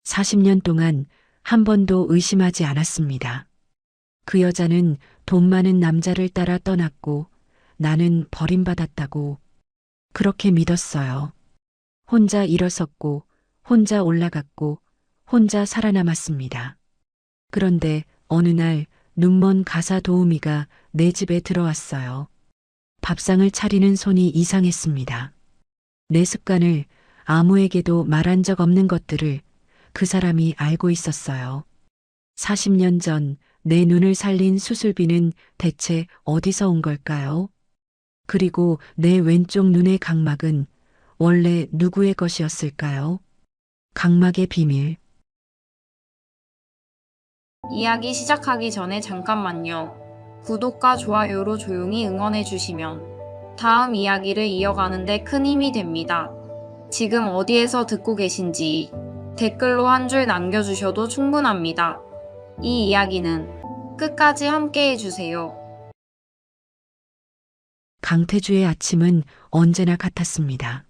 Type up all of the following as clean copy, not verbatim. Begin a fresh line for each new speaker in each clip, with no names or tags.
40년 동안 한 번도 의심하지 않았습니다. 그 여자는 돈 많은 남자를 따라 떠났고 나는 버림받았다고 그렇게 믿었어요. 혼자 일어섰고 혼자 올라갔고 혼자 살아남았습니다. 그런데 어느 날 눈먼 가사 도우미가 내 집에 들어왔어요. 밥상을 차리는 손이 이상했습니다. 내 습관을 아무에게도 말한 적 없는 것들을 그 사람이 알고 있었어요. 40년 전 내 눈을 살린 수술비는 대체 어디서 온 걸까요? 그리고 내 왼쪽 눈의 각막은 원래 누구의 것이었을까요? 각막의 비밀.
이야기 시작하기 전에 잠깐만요. 구독과 좋아요로 조용히 응원해 주시면 다음 이야기를 이어가는데 큰 힘이 됩니다. 지금 어디에서 듣고 계신지 댓글로 한 줄 남겨주셔도 충분합니다. 이 이야기는 끝까지 함께 해주세요.
강태주의 아침은 언제나 같았습니다.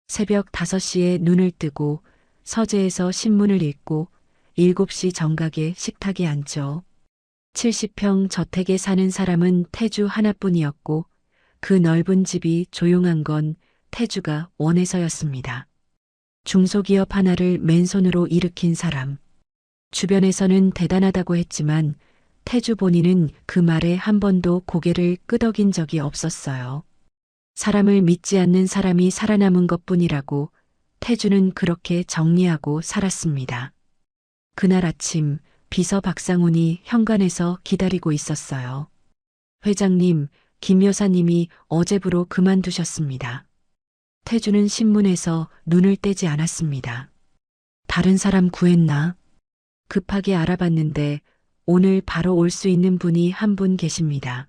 새벽 5시에 눈을 뜨고 서재에서 신문을 읽고 7시 정각에 식탁에 앉죠. 70평 저택에 사는 사람은 태주 하나뿐이었고 그 넓은 집이 조용한 건 태주가 원해서였습니다. 중소기업 하나를 맨손으로 일으킨 사람. 주변에서는 대단하다고 했지만 태주 본인은 그 말에 한 번도 고개를 끄덕인 적이 없었어요. 사람을 믿지 않는 사람이 살아남은 것뿐이라고 태주는 그렇게 정리하고 살았습니다. 그날 아침 비서 박상훈이 현관에서 기다리고 있었어요. 회장님, 김 여사님이 어제부로 그만두셨습니다. 태주는 신문에서 눈을 떼지 않았습니다. 다른 사람 구했나? 급하게 알아봤는데 오늘 바로 올 수 있는 분이 한 분 계십니다.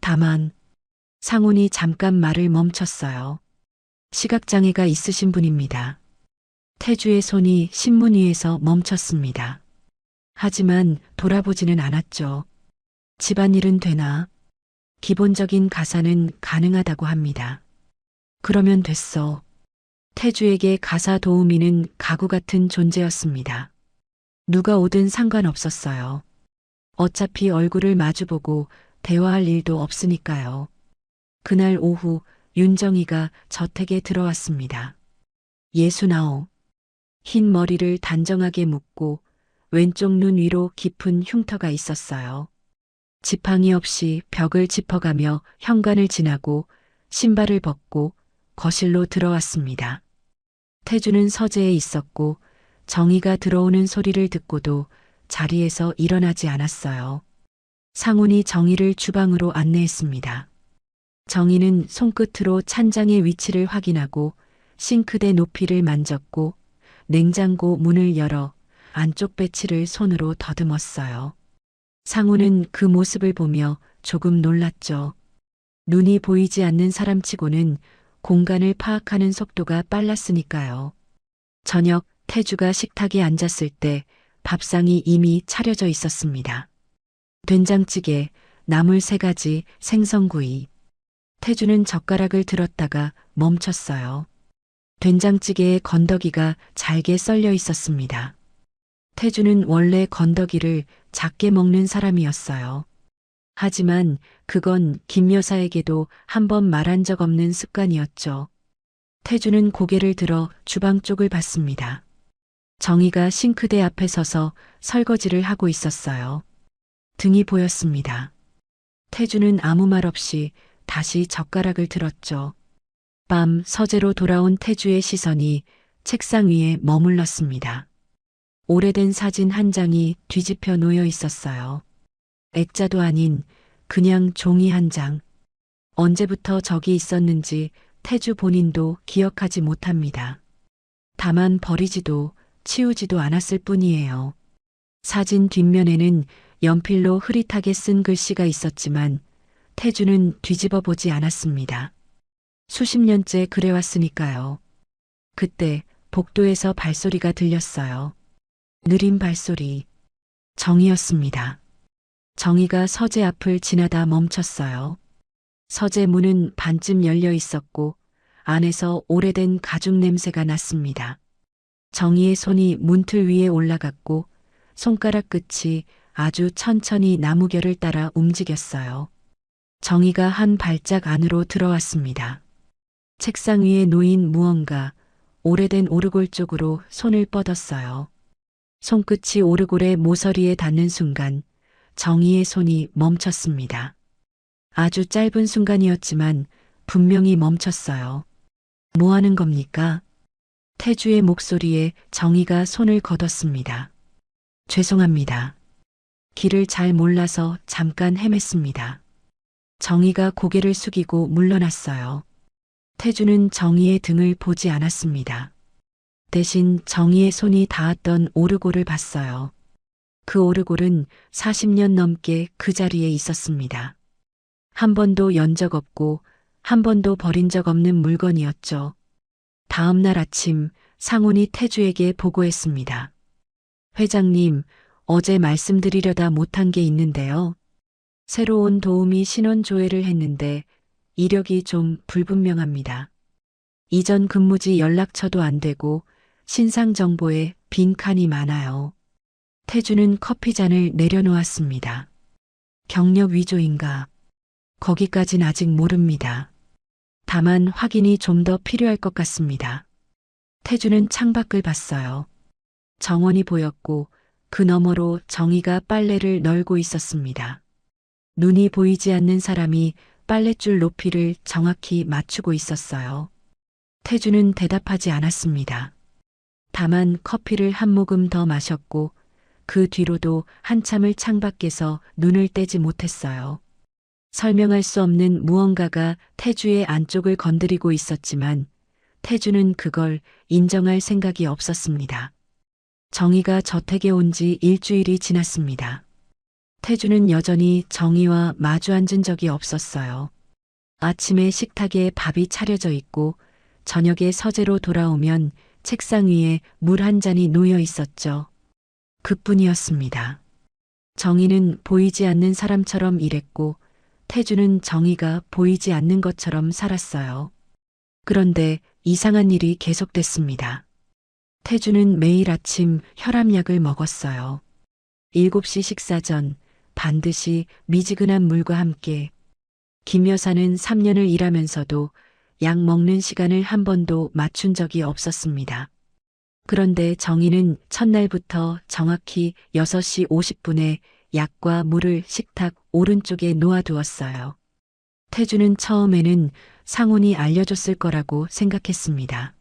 다만 상훈이 잠깐 말을 멈췄어요. 시각장애가 있으신 분입니다. 태주의 손이 신문 위에서 멈췄습니다. 하지만 돌아보지는 않았죠. 집안일은 되나? 기본적인 가사는 가능하다고 합니다. 그러면 됐어. 태주에게 가사 도우미는 가구 같은 존재였습니다. 누가 오든 상관없었어요. 어차피 얼굴을 마주보고 대화할 일도 없으니까요. 그날 오후 윤정이가 저택에 들어왔습니다. 69. 흰 머리를 단정하게 묶고 왼쪽 눈 위로 깊은 흉터가 있었어요. 지팡이 없이 벽을 짚어가며 현관을 지나고 신발을 벗고 거실로 들어왔습니다. 태주는 서재에 있었고 정희가 들어오는 소리를 듣고도 자리에서 일어나지 않았어요. 상훈이 정희를 주방으로 안내했습니다. 정희는 손끝으로 찬장의 위치를 확인하고 싱크대 높이를 만졌고 냉장고 문을 열어 안쪽 배치를 손으로 더듬었어요. 상훈은 그 모습을 보며 조금 놀랐죠. 눈이 보이지 않는 사람치고는 공간을 파악하는 속도가 빨랐으니까요. 저녁 태주가 식탁에 앉았을 때 밥상이 이미 차려져 있었습니다. 된장찌개, 나물 3가지, 생선구이. 태주는 젓가락을 들었다가 멈췄어요. 된장찌개에 건더기가 잘게 썰려 있었습니다. 태주는 원래 건더기를 작게 먹는 사람이었어요. 하지만 그건 김 여사에게도 한 번 말한 적 없는 습관이었죠. 태주는 고개를 들어 주방 쪽을 봤습니다. 정희가 싱크대 앞에 서서 설거지를 하고 있었어요. 등이 보였습니다. 태주는 아무 말 없이 다시 젓가락을 들었죠. 밤 서재로 돌아온 태주의 시선이 책상 위에 머물렀습니다. 오래된 사진 한 장이 뒤집혀 놓여 있었어요. 액자도 아닌 그냥 종이 한 장. 언제부터 저기 있었는지 태주 본인도 기억하지 못합니다. 다만 버리지도 치우지도 않았을 뿐이에요. 사진 뒷면에는 연필로 흐릿하게 쓴 글씨가 있었지만 태주는 뒤집어 보지 않았습니다. 수십 년째 그래왔으니까요. 그때 복도에서 발소리가 들렸어요. 느린 발소리. 정희였습니다. 정희가 서재 앞을 지나다 멈췄어요. 서재 문은 반쯤 열려 있었고 안에서 오래된 가죽 냄새가 났습니다. 정희의 손이 문틀 위에 올라갔고 손가락 끝이 아주 천천히 나무결을 따라 움직였어요. 정희가 한 발짝 안으로 들어왔습니다. 책상 위에 놓인 무언가, 오래된 오르골 쪽으로 손을 뻗었어요. 손끝이 오르골의 모서리에 닿는 순간 정희의 손이 멈췄습니다. 아주 짧은 순간이었지만 분명히 멈췄어요. 뭐 하는 겁니까? 태주의 목소리에 정희가 손을 걷었습니다. 죄송합니다. 길을 잘 몰라서 잠깐 헤맸습니다. 정희가 고개를 숙이고 물러났어요. 태주는 정희의 등을 보지 않았습니다. 대신 정희의 손이 닿았던 오르골을 봤어요. 그 오르골은 40년 넘게 그 자리에 있었습니다. 한 번도 연 적 없고 한 번도 버린 적 없는 물건이었죠. 다음 날 아침 상훈이 태주에게 보고했습니다. 회장님, 어제 말씀드리려다 못한 게 있는데요. 새로 온 도우미 신원 조회를 했는데 이력이 좀 불분명합니다. 이전 근무지 연락처도 안 되고 신상 정보에 빈칸이 많아요. 태주는 커피잔을 내려놓았습니다. 경력 위조인가? 거기까진 아직 모릅니다. 다만 확인이 좀 더 필요할 것 같습니다. 태주는 창밖을 봤어요. 정원이 보였고 그 너머로 정희가 빨래를 널고 있었습니다. 눈이 보이지 않는 사람이 빨랫줄 높이를 정확히 맞추고 있었어요. 태주는 대답하지 않았습니다. 다만 커피를 한 모금 더 마셨고 그 뒤로도 한참을 창밖에서 눈을 떼지 못했어요. 설명할 수 없는 무언가가 태주의 안쪽을 건드리고 있었지만 태주는 그걸 인정할 생각이 없었습니다. 정희가 저택에 온 지 일주일이 지났습니다. 태주는 여전히 정희와 마주 앉은 적이 없었어요. 아침에 식탁에 밥이 차려져 있고 저녁에 서재로 돌아오면 책상 위에 물 한 잔이 놓여 있었죠. 그뿐이었습니다. 정희는 보이지 않는 사람처럼 일했고 태주는 정희가 보이지 않는 것처럼 살았어요. 그런데 이상한 일이 계속됐습니다. 태주는 매일 아침 혈압약을 먹었어요. 7시 식사 전 반드시 미지근한 물과 함께. 김 여사는 3년을 일하면서도 약 먹는 시간을 한 번도 맞춘 적이 없었습니다. 그런데 정희는 첫날부터 정확히 6시 50분에 약과 물을 식탁 오른쪽에 놓아두었어요. 태주는 처음에는 상훈이 알려줬을 거라고 생각했습니다.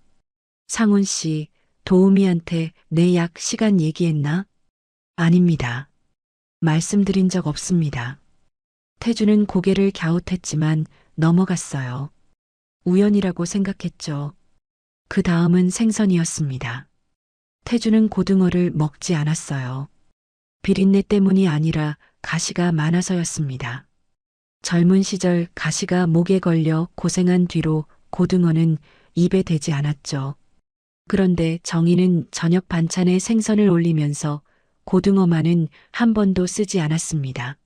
상훈 씨, 도우미한테 내 약 시간 얘기했나? 아닙니다. 말씀드린 적 없습니다. 태주는 고개를 갸웃했지만 넘어갔어요. 우연이라고 생각했죠. 그 다음은 생선이었습니다. 태주는 고등어를 먹지 않았어요. 비린내 때문이 아니라 가시가 많아서였습니다. 젊은 시절 가시가 목에 걸려 고생한 뒤로 고등어는 입에 대지 않았죠. 그런데 정희는 저녁 반찬에 생선을 올리면서 고등어만은 한 번도 쓰지 않았습니다.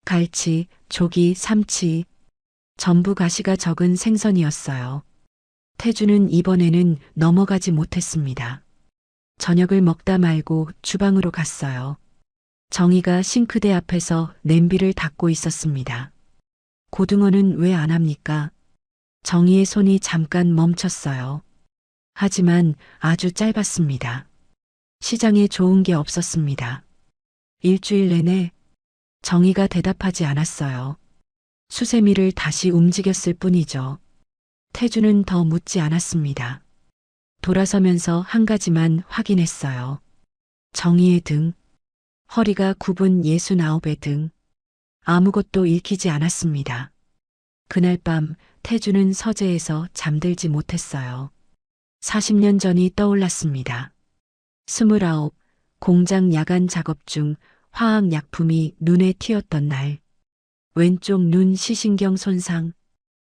갈치, 조기, 삼치, 전부 가시가 적은 생선이었어요. 태주는 이번에는 넘어가지 못했습니다. 저녁을 먹다 말고 주방으로 갔어요. 정희가 싱크대 앞에서 냄비를 닦고 있었습니다. 고등어는 왜 안 합니까? 정희의 손이 잠깐 멈췄어요. 하지만 아주 짧았습니다. 시장에 좋은 게 없었습니다. 일주일 내내 정희가 대답하지 않았어요. 수세미를 다시 움직였을 뿐이죠. 태주는 더 묻지 않았습니다. 돌아서면서 한 가지만 확인했어요. 정희의 등, 허리가 굽은 69의 등, 아무것도 읽히지 않았습니다. 그날 밤 태주는 서재에서 잠들지 못했어요. 40년 전이 떠올랐습니다. 29, 공장 야간 작업 중 화학약품이 눈에 튀었던 날. 왼쪽 눈 시신경 손상.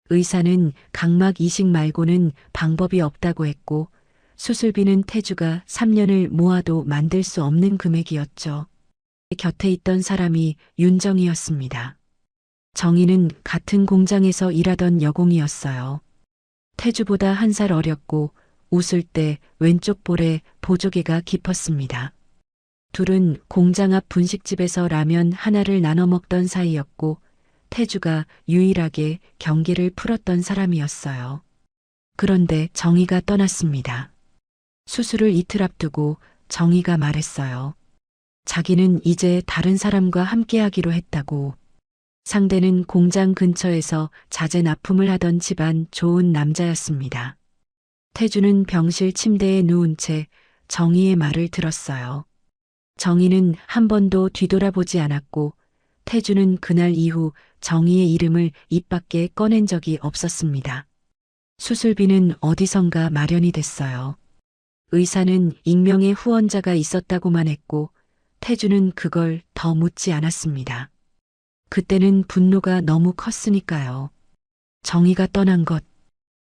의사는 각막 이식 말고는 방법이 없다고 했고 수술비는 태주가 3년을 모아도 만들 수 없는 금액이었죠. 곁에 있던 사람이 윤정이었습니다. 정희는 같은 공장에서 일하던 여공이었어요. 태주보다 1살 어렸고 웃을 때 왼쪽 볼에 보조개가 깊었습니다. 둘은 공장 앞 분식집에서 라면 하나를 나눠 먹던 사이였고 태주가 유일하게 경계를 풀었던 사람이었어요. 그런데 정희가 떠났습니다. 수술을 이틀 앞두고 정희가 말했어요. 자기는 이제 다른 사람과 함께하기로 했다고. 상대는 공장 근처에서 잦은 납품을 하던 집안 좋은 남자였습니다. 태주는 병실 침대에 누운 채 정희의 말을 들었어요. 정희는 한 번도 뒤돌아보지 않았고 태주는 그날 이후 정희의 이름을 입 밖에 꺼낸 적이 없었습니다. 수술비는 어디선가 마련이 됐어요. 의사는 익명의 후원자가 있었다고만 했고 태주는 그걸 더 묻지 않았습니다. 그때는 분노가 너무 컸으니까요. 정희가 떠난 것,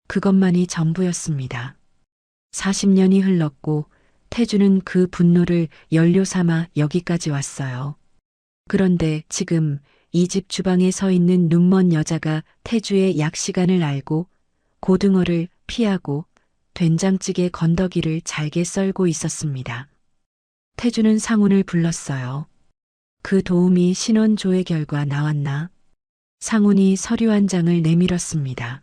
그것만이 전부였습니다. 40년이 흘렀고 태주는 그 분노를 연료 삼아 여기까지 왔어요. 그런데 지금 이 집 주방에 서 있는 눈먼 여자가 태주의 약시간을 알고 고등어를 피하고 된장찌개 건더기를 잘게 썰고 있었습니다. 태주는 상훈을 불렀어요. 그 도우미 신원 조회 결과 나왔나? 상훈이 서류 한 장을 내밀었습니다.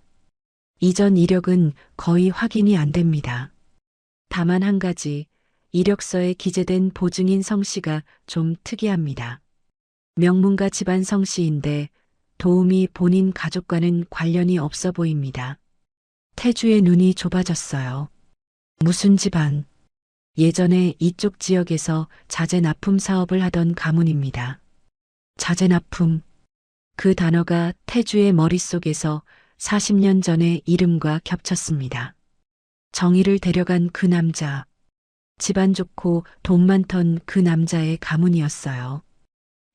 이전 이력은 거의 확인이 안 됩니다. 다만 한 가지, 이력서에 기재된 보증인 성씨가 좀 특이합니다. 명문가 집안 성씨인데 도우미 본인 가족과는 관련이 없어 보입니다. 태주의 눈이 좁아졌어요. 무슨 집안? 예전에 이쪽 지역에서 자재 납품 사업을 하던 가문입니다. 자재 납품. 그 단어가 태주의 머릿속에서 40년 전의 이름과 겹쳤습니다. 정희를 데려간 그 남자. 집안 좋고 돈 많던 그 남자의 가문이었어요.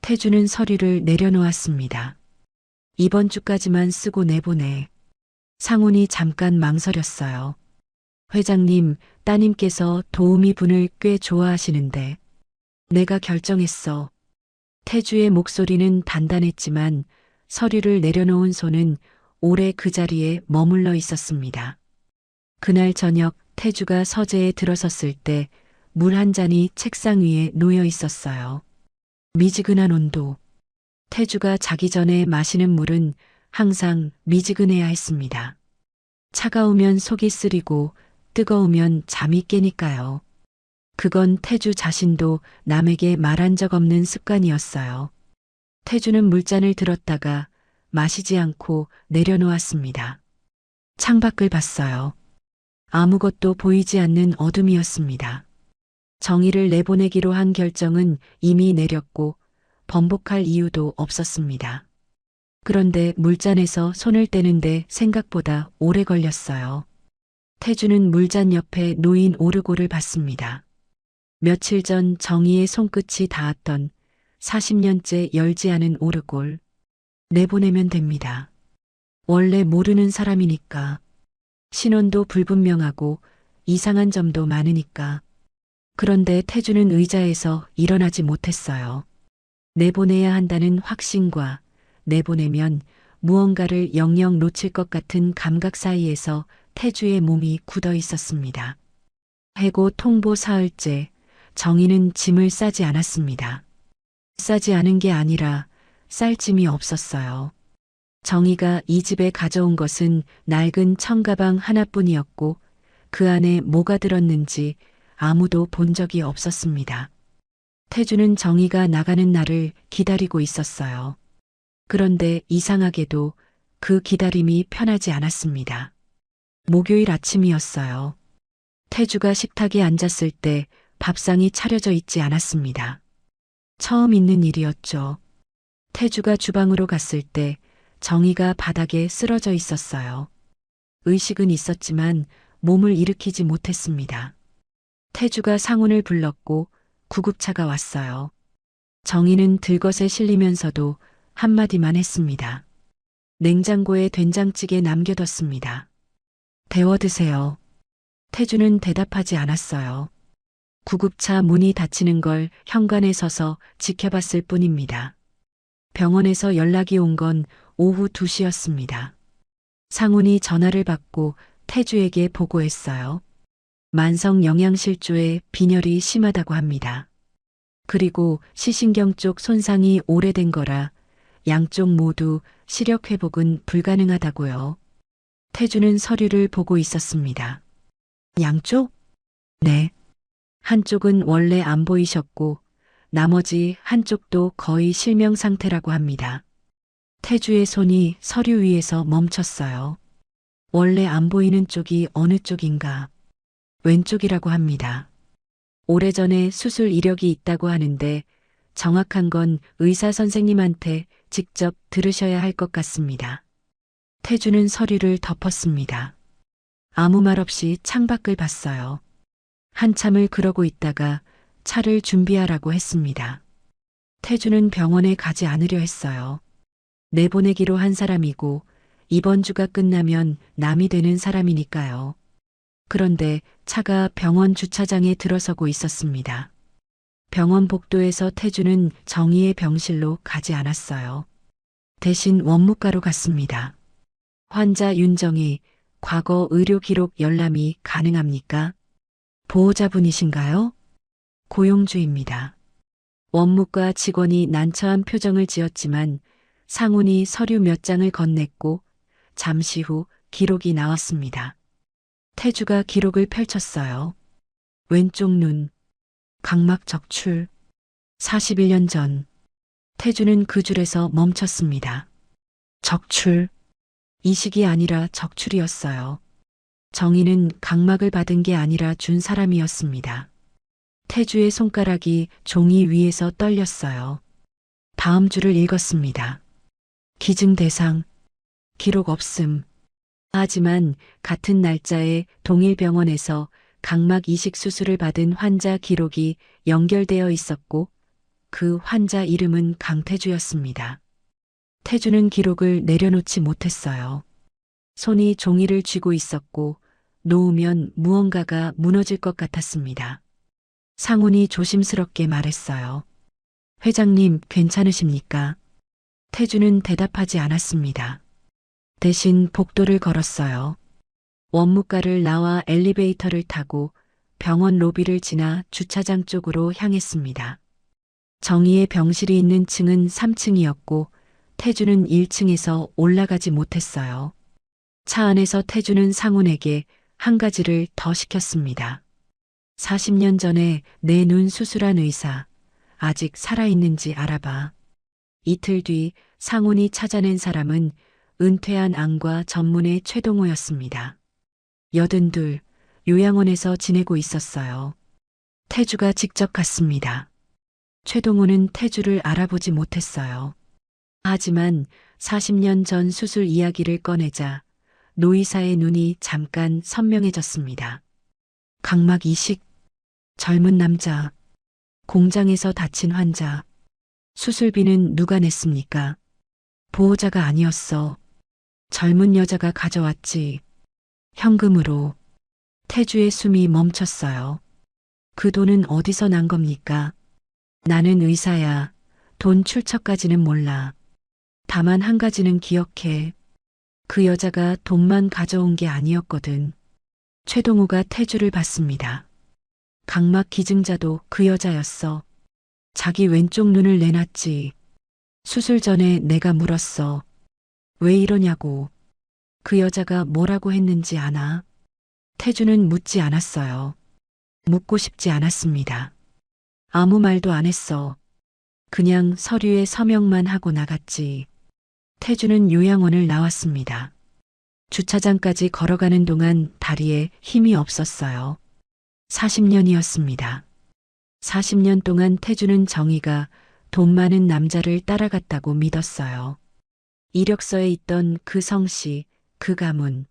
태주는 서류를 내려놓았습니다. 이번 주까지만 쓰고 내보내. 상훈이 잠깐 망설였어요. 회장님, 따님께서 도우미 분을 꽤 좋아하시는데. 내가 결정했어. 태주의 목소리는 단단했지만 서류를 내려놓은 손은 오래 그 자리에 머물러 있었습니다. 그날 저녁 태주가 서재에 들어섰을 때 물 한 잔이 책상 위에 놓여 있었어요. 미지근한 온도. 태주가 자기 전에 마시는 물은 항상 미지근해야 했습니다. 차가우면 속이 쓰리고 뜨거우면 잠이 깨니까요. 그건 태주 자신도 남에게 말한 적 없는 습관이었어요. 태주는 물잔을 들었다가 마시지 않고 내려놓았습니다. 창밖을 봤어요. 아무것도 보이지 않는 어둠이었습니다. 정희를 내보내기로 한 결정은 이미 내렸고 번복할 이유도 없었습니다. 그런데 물잔에서 손을 떼는데 생각보다 오래 걸렸어요. 태주는 물잔 옆에 놓인 오르골을 봤습니다. 며칠 전 정희의 손끝이 닿았던 40년째 열지 않은 오르골. 내보내면 됩니다. 원래 모르는 사람이니까. 신원도 불분명하고 이상한 점도 많으니까. 그런데 태주는 의자에서 일어나지 못했어요. 내보내야 한다는 확신과 내보내면 무언가를 영영 놓칠 것 같은 감각 사이에서 태주의 몸이 굳어 있었습니다. 해고 통보 사흘째 정희는 짐을 싸지 않았습니다. 싸지 않은 게 아니라 쌀 짐이 없었어요. 정희가 이 집에 가져온 것은 낡은 청가방 하나뿐이었고 그 안에 뭐가 들었는지 아무도 본 적이 없었습니다. 태주는 정희가 나가는 날을 기다리고 있었어요. 그런데 이상하게도 그 기다림이 편하지 않았습니다. 목요일 아침이었어요. 태주가 식탁에 앉았을 때 밥상이 차려져 있지 않았습니다. 처음 있는 일이었죠. 태주가 주방으로 갔을 때 정희가 바닥에 쓰러져 있었어요. 의식은 있었지만 몸을 일으키지 못했습니다. 태주가 상훈을 불렀고 구급차가 왔어요. 정희는 들것에 실리면서도 한마디만 했습니다. 냉장고에 된장찌개 남겨뒀습니다. 데워 드세요. 태주는 대답하지 않았어요. 구급차 문이 닫히는 걸 현관에 서서 지켜봤을 뿐입니다. 병원에서 연락이 온 건 오후 2시였습니다. 상훈이 전화를 받고 태주에게 보고했어요. 만성 영양실조에 빈혈이 심하다고 합니다. 그리고 시신경 쪽 손상이 오래된 거라 양쪽 모두 시력 회복은 불가능하다고요. 태주는 서류를 보고 있었습니다. 양쪽? 네. 한쪽은 원래 안 보이셨고 나머지 한쪽도 거의 실명 상태라고 합니다. 태주의 손이 서류 위에서 멈췄어요. 원래 안 보이는 쪽이 어느 쪽인가? 왼쪽이라고 합니다. 오래전에 수술 이력이 있다고 하는데 정확한 건 의사 선생님한테 직접 들으셔야 할 것 같습니다. 태주는 서류를 덮었습니다. 아무 말 없이 창밖을 봤어요. 한참을 그러고 있다가 차를 준비하라고 했습니다. 태주는 병원에 가지 않으려 했어요. 내보내기로 한 사람이고 이번 주가 끝나면 남이 되는 사람이니까요. 그런데 차가 병원 주차장에 들어서고 있었습니다. 병원 복도에서 태주는 정희의 병실로 가지 않았어요. 대신 원무과로 갔습니다. 환자 윤정희, 과거 의료 기록 열람이 가능합니까? 보호자분이신가요? 고용주입니다. 원무과 직원이 난처한 표정을 지었지만 상훈이 서류 몇 장을 건넸고 잠시 후 기록이 나왔습니다. 태주가 기록을 펼쳤어요. 왼쪽 눈, 각막 적출, 41년 전. 태주는 그 줄에서 멈췄습니다. 적출. 이식이 아니라 적출이었어요. 정희는 각막을 받은 게 아니라 준 사람이었습니다. 태주의 손가락이 종이 위에서 떨렸어요. 다음 줄을 읽었습니다. 기증 대상, 기록 없음. 하지만 같은 날짜에 동일 병원에서 각막 이식 수술을 받은 환자 기록이 연결되어 있었고 그 환자 이름은 강태주였습니다. 태주는 기록을 내려놓지 못했어요. 손이 종이를 쥐고 있었고 놓으면 무언가가 무너질 것 같았습니다. 상훈이 조심스럽게 말했어요. 회장님, 괜찮으십니까? 태주는 대답하지 않았습니다. 대신 복도를 걸었어요. 원무과를 나와 엘리베이터를 타고 병원 로비를 지나 주차장 쪽으로 향했습니다. 정희의 병실이 있는 층은 3층이었고 태주는 1층에서 올라가지 못했어요. 차 안에서 태주는 상훈에게 한 가지를 더 시켰습니다. 40년 전에 내 눈 수술한 의사, 아직 살아있는지 알아봐. 이틀 뒤 상훈이 찾아낸 사람은 은퇴한 안과 전문의 최동호였습니다. 82, 요양원에서 지내고 있었어요. 태주가 직접 갔습니다. 최동호는 태주를 알아보지 못했어요. 하지만 40년 전 수술 이야기를 꺼내자 노의사의 눈이 잠깐 선명해졌습니다. 각막 이식, 젊은 남자, 공장에서 다친 환자, 수술비는 누가 냈습니까? 보호자가 아니었어. 젊은 여자가 가져왔지. 현금으로. 태주의 숨이 멈췄어요. 그 돈은 어디서 난 겁니까? 나는 의사야. 돈 출처까지는 몰라. 다만 한 가지는 기억해. 그 여자가 돈만 가져온 게 아니었거든. 최동호가 태주를 봤습니다. 각막 기증자도 그 여자였어. 자기 왼쪽 눈을 내놨지. 수술 전에 내가 물었어. 왜 이러냐고. 그 여자가 뭐라고 했는지 아나? 태주는 묻지 않았어요. 묻고 싶지 않았습니다. 아무 말도 안 했어. 그냥 서류에 서명만 하고 나갔지. 태주는 요양원을 나왔습니다. 주차장까지 걸어가는 동안 다리에 힘이 없었어요. 40년이었습니다. 40년 동안 태주는 정희가 돈 많은 남자를 따라갔다고 믿었어요. 이력서에 있던 그 성씨, 그 가문.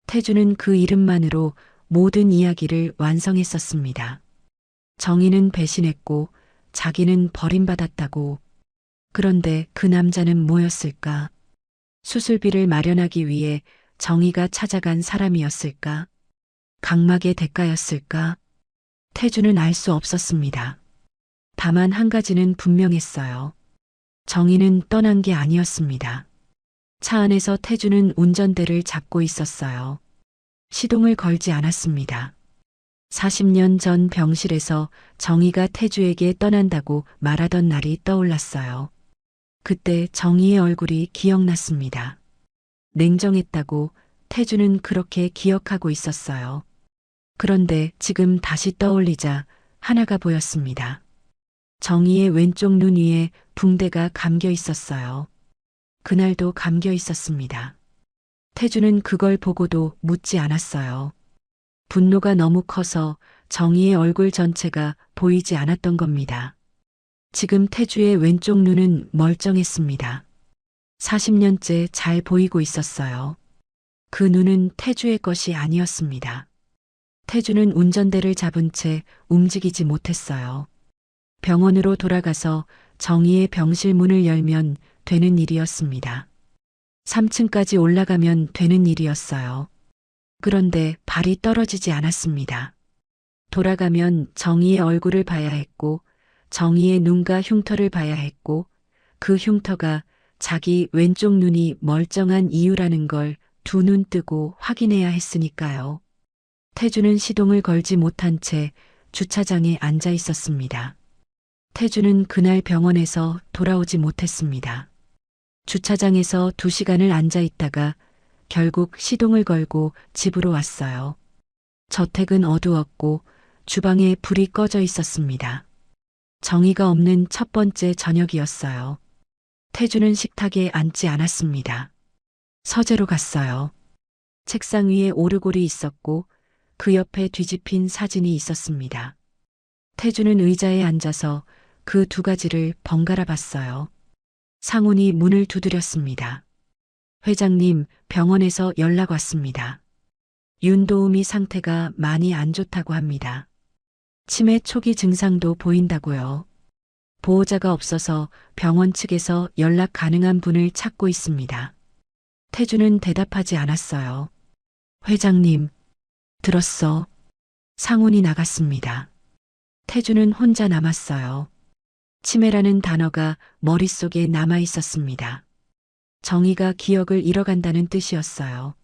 태주는 그 이름만으로 모든 이야기를 완성했었습니다. 정희는 배신했고 자기는 버림받았다고. 그런데 그 남자는 뭐였을까? 수술비를 마련하기 위해 정희가 찾아간 사람이었을까? 각막의 대가였을까? 태주는 알 수 없었습니다. 다만 한 가지는 분명했어요. 정희는 떠난 게 아니었습니다. 차 안에서 태주는 운전대를 잡고 있었어요. 시동을 걸지 않았습니다. 40년 전 병실에서 정희가 태주에게 떠난다고 말하던 날이 떠올랐어요. 그때 정희의 얼굴이 기억났습니다. 냉정했다고 태주는 그렇게 기억하고 있었어요. 그런데 지금 다시 떠올리자 하나가 보였습니다. 정희의 왼쪽 눈 위에 붕대가 감겨 있었어요. 그날도 감겨 있었습니다. 태주는 그걸 보고도 묻지 않았어요. 분노가 너무 커서 정희의 얼굴 전체가 보이지 않았던 겁니다. 지금 태주의 왼쪽 눈은 멀쩡했습니다. 40년째 잘 보이고 있었어요. 그 눈은 태주의 것이 아니었습니다. 태주는 운전대를 잡은 채 움직이지 못했어요. 병원으로 돌아가서 정희의 병실 문을 열면 되는 일이었습니다. 3층까지 올라가면 되는 일이었어요. 그런데 발이 떨어지지 않았습니다. 돌아가면 정희의 얼굴을 봐야 했고, 정희의 눈과 흉터를 봐야 했고, 그 흉터가 자기 왼쪽 눈이 멀쩡한 이유라는 걸 두 눈 뜨고 확인해야 했으니까요. 태주는 시동을 걸지 못한 채 주차장에 앉아 있었습니다. 태주는 그날 병원에서 돌아오지 못했습니다. 주차장에서 2시간을 앉아 있다가 결국 시동을 걸고 집으로 왔어요. 저택은 어두웠고 주방에 불이 꺼져 있었습니다. 정희가 없는 첫 번째 저녁이었어요. 태주는 식탁에 앉지 않았습니다. 서재로 갔어요. 책상 위에 오르골이 있었고 그 옆에 뒤집힌 사진이 있었습니다. 태주는 의자에 앉아서 그 2가지를 번갈아 봤어요. 상훈이 문을 두드렸습니다. 회장님, 병원에서 연락 왔습니다. 윤도우미 상태가 많이 안 좋다고 합니다. 치매 초기 증상도 보인다고요. 보호자가 없어서 병원 측에서 연락 가능한 분을 찾고 있습니다. 태주는 대답하지 않았어요. 회장님, 들었어. 상훈이 나갔습니다. 태주는 혼자 남았어요. 치매라는 단어가 머릿속에 남아 있었습니다. 정희가 기억을 잃어간다는 뜻이었어요.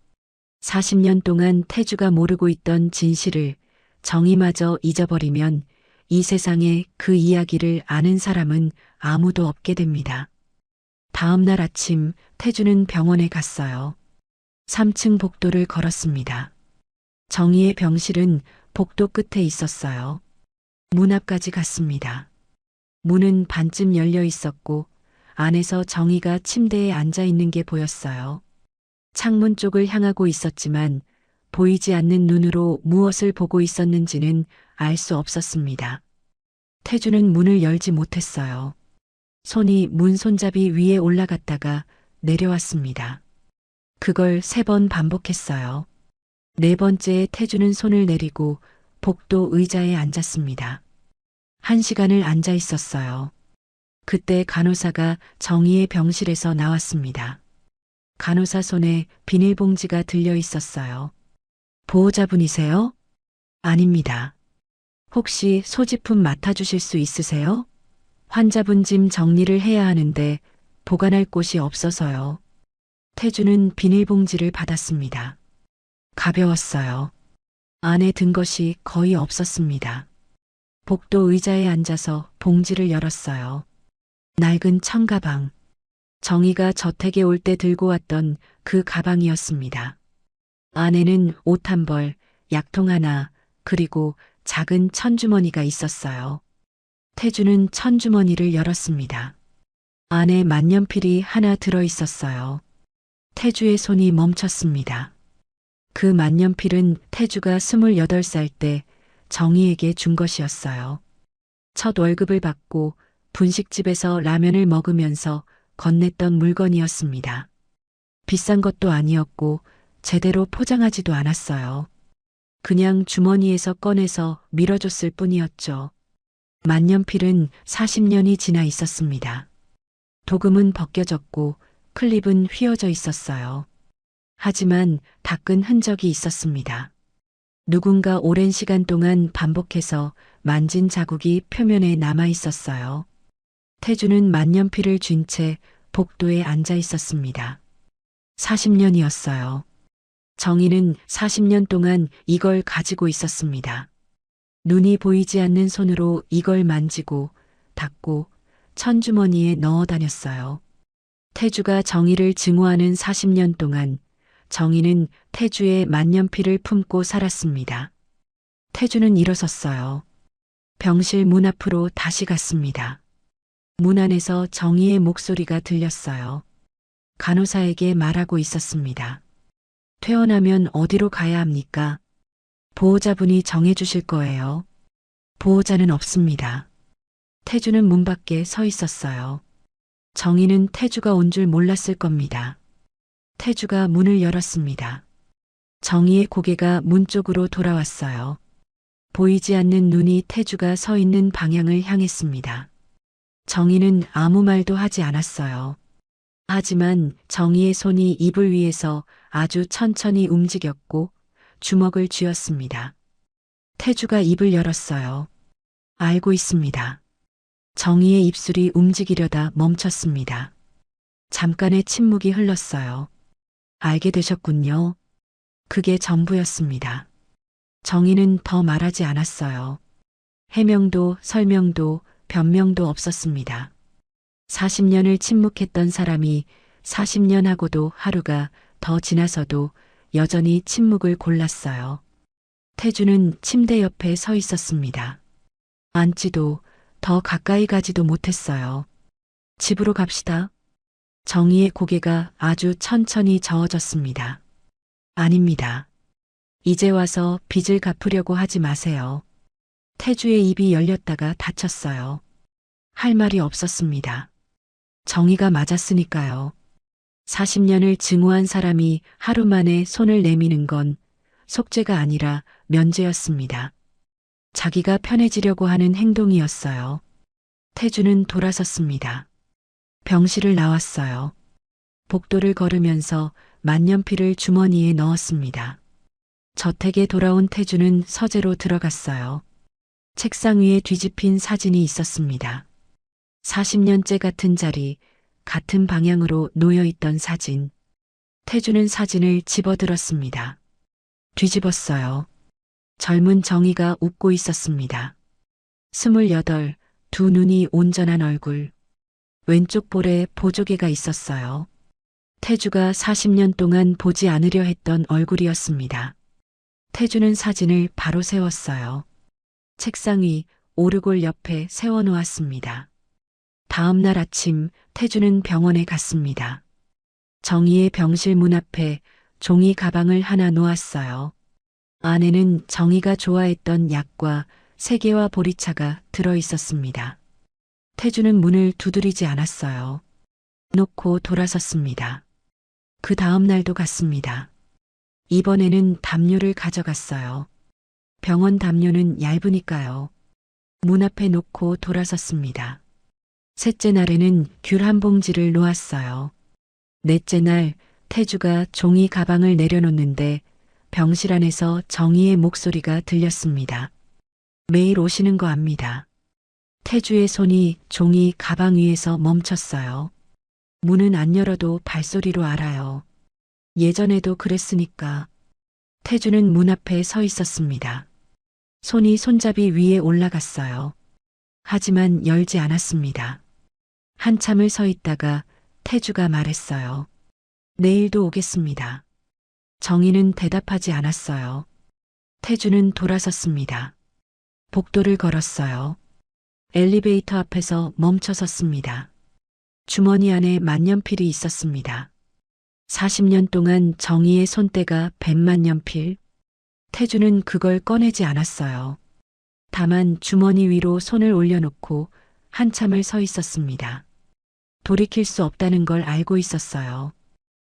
40년 동안 태주가 모르고 있던 진실을 정희마저 잊어버리면 이 세상에 그 이야기를 아는 사람은 아무도 없게 됩니다. 다음 날 아침 태주는 병원에 갔어요. 3층 복도를 걸었습니다. 정희의 병실은 복도 끝에 있었어요. 문 앞까지 갔습니다. 문은 반쯤 열려 있었고 안에서 정희가 침대에 앉아 있는 게 보였어요. 창문 쪽을 향하고 있었지만 보이지 않는 눈으로 무엇을 보고 있었는지는 알 수 없었습니다. 태주는 문을 열지 못했어요. 손이 문 손잡이 위에 올라갔다가 내려왔습니다. 그걸 3번 반복했어요. 4번째에 태주는 손을 내리고 복도 의자에 앉았습니다. 1시간을 앉아 있었어요. 그때 간호사가 정희의 병실에서 나왔습니다. 간호사 손에 비닐봉지가 들려 있었어요. 보호자분이세요? 아닙니다. 혹시 소지품 맡아주실 수 있으세요? 환자분 짐 정리를 해야 하는데 보관할 곳이 없어서요. 태주는 비닐봉지를 받았습니다. 가벼웠어요. 안에 든 것이 거의 없었습니다. 복도 의자에 앉아서 봉지를 열었어요. 낡은 청가방. 정희가 저택에 올 때 들고 왔던 그 가방이었습니다. 안에는 옷 1벌, 약통 하나, 그리고 작은 천주머니가 있었어요. 태주는 천주머니를 열었습니다. 안에 만년필이 하나 들어 있었어요. 태주의 손이 멈췄습니다. 그 만년필은 태주가 28살 때 정희에게 준 것이었어요. 첫 월급을 받고 분식집에서 라면을 먹으면서 건넸던 물건이었습니다. 비싼 것도 아니었고 제대로 포장하지도 않았어요. 그냥 주머니에서 꺼내서 밀어줬을 뿐이었죠. 만년필은 40년이 지나 있었습니다. 도금은 벗겨졌고 클립은 휘어져 있었어요. 하지만 닦은 흔적이 있었습니다. 누군가 오랜 시간 동안 반복해서 만진 자국이 표면에 남아 있었어요. 태주는 만년필을 쥔 채 복도에 앉아 있었습니다. 40년이었어요. 정희는 40년 동안 이걸 가지고 있었습니다. 눈이 보이지 않는 손으로 이걸 만지고 닦고 천주머니에 넣어 다녔어요. 태주가 정희를 증오하는 40년 동안 정희는 태주의 만년필을 품고 살았습니다. 태주는 일어섰어요. 병실 문 앞으로 다시 갔습니다. 문 안에서 정희의 목소리가 들렸어요. 간호사에게 말하고 있었습니다. 퇴원하면 어디로 가야 합니까? 보호자분이 정해주실 거예요. 보호자는 없습니다. 태주는 문 밖에 서 있었어요. 정희는 태주가 온 줄 몰랐을 겁니다. 태주가 문을 열었습니다. 정희의 고개가 문 쪽으로 돌아왔어요. 보이지 않는 눈이 태주가 서 있는 방향을 향했습니다. 정희는 아무 말도 하지 않았어요. 하지만 정희의 손이 이불 위에서 아주 천천히 움직였고 주먹을 쥐었습니다. 태주가 입을 열었어요. 알고 있습니다. 정희의 입술이 움직이려다 멈췄습니다. 잠깐의 침묵이 흘렀어요. 알게 되셨군요. 그게 전부였습니다. 정희는 더 말하지 않았어요. 해명도 설명도 변명도 없었습니다. 40년을 침묵했던 사람이 40년 하고도 하루가 더 지나서도 여전히 침묵을 골랐어요. 태주는 침대 옆에 서 있었습니다. 앉지도 더 가까이 가지도 못했어요. 집으로 갑시다. 정희의 고개가 아주 천천히 저어졌습니다. 아닙니다. 이제 와서 빚을 갚으려고 하지 마세요. 태주의 입이 열렸다가 닫혔어요. 할 말이 없었습니다. 정희가 맞았으니까요. 40년을 증오한 사람이 하루 만에 손을 내미는 건 속죄가 아니라 면죄였습니다. 자기가 편해지려고 하는 행동이었어요. 태주는 돌아섰습니다. 병실을 나왔어요. 복도를 걸으면서 만년필을 주머니에 넣었습니다. 저택에 돌아온 태주는 서재로 들어갔어요. 책상 위에 뒤집힌 사진이 있었습니다. 40년째 같은 자리, 같은 방향으로 놓여 있던 사진. 태주는 사진을 집어들었습니다. 뒤집었어요. 젊은 정희가 웃고 있었습니다. 28, 두 눈이 온전한 얼굴. 왼쪽 볼에 보조개가 있었어요. 태주가 40년 동안 보지 않으려 했던 얼굴이었습니다. 태주는 사진을 바로 세웠어요. 책상 위 오르골 옆에 세워놓았습니다. 다음 날 아침 태주는 병원에 갔습니다. 정희의 병실 문 앞에 종이 가방을 하나 놓았어요. 안에는 정희가 좋아했던 약과 세개와 보리차가 들어 있었습니다. 태주는 문을 두드리지 않았어요. 놓고 돌아섰습니다. 그 다음 날도 갔습니다. 이번에는 담요를 가져갔어요. 병원 담요는 얇으니까요. 문 앞에 놓고 돌아섰습니다. 셋째 날에는 귤 한 봉지를 놓았어요. 넷째 날 태주가 종이 가방을 내려놓는데 병실 안에서 정희의 목소리가 들렸습니다. 매일 오시는 거 압니다. 태주의 손이 종이 가방 위에서 멈췄어요. 문은 안 열어도 발소리로 알아요. 예전에도 그랬으니까. 태주는 문 앞에 서 있었습니다. 손이 손잡이 위에 올라갔어요. 하지만 열지 않았습니다. 한참을 서 있다가 태주가 말했어요. 내일도 오겠습니다. 정희는 대답하지 않았어요. 태주는 돌아섰습니다. 복도를 걸었어요. 엘리베이터 앞에서 멈춰 섰습니다. 주머니 안에 만년필이 있었습니다. 40년 동안 정희의 손때가 100만년필. 태주는 그걸 꺼내지 않았어요. 다만 주머니 위로 손을 올려놓고 한참을 서 있었습니다. 돌이킬 수 없다는 걸 알고 있었어요.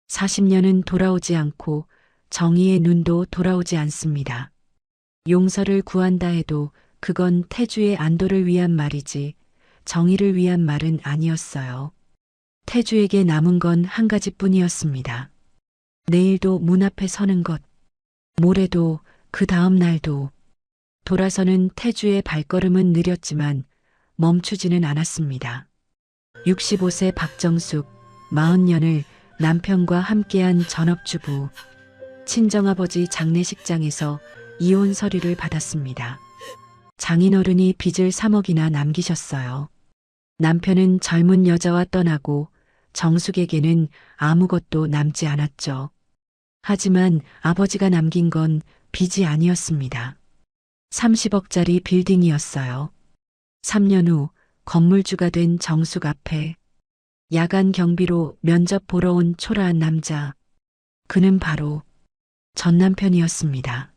40년은 돌아오지 않고 정희의 눈도 돌아오지 않습니다. 용서를 구한다 해도 그건 태주의 안도를 위한 말이지 정희를 위한 말은 아니었어요. 태주에게 남은 건 한 가지뿐이었습니다. 내일도 문 앞에 서는 것. 모레도 그 다음 날도. 돌아서는 태주의 발걸음은 느렸지만 멈추지는 않았습니다. 65세 박정숙, 40년을 남편과 함께한 전업주부. 친정아버지 장례식장에서 이혼 서류를 받았습니다. 장인어른이 빚을 3억이나 남기셨어요. 남편은 젊은 여자와 떠나고 정숙에게는 아무것도 남지 않았죠. 하지만 아버지가 남긴 건 빚이 아니었습니다. 30억짜리 빌딩이었어요. 3년 후 건물주가 된 정숙 앞에 야간 경비로 면접 보러 온 초라한 남자. 그는 바로 전 남편이었습니다.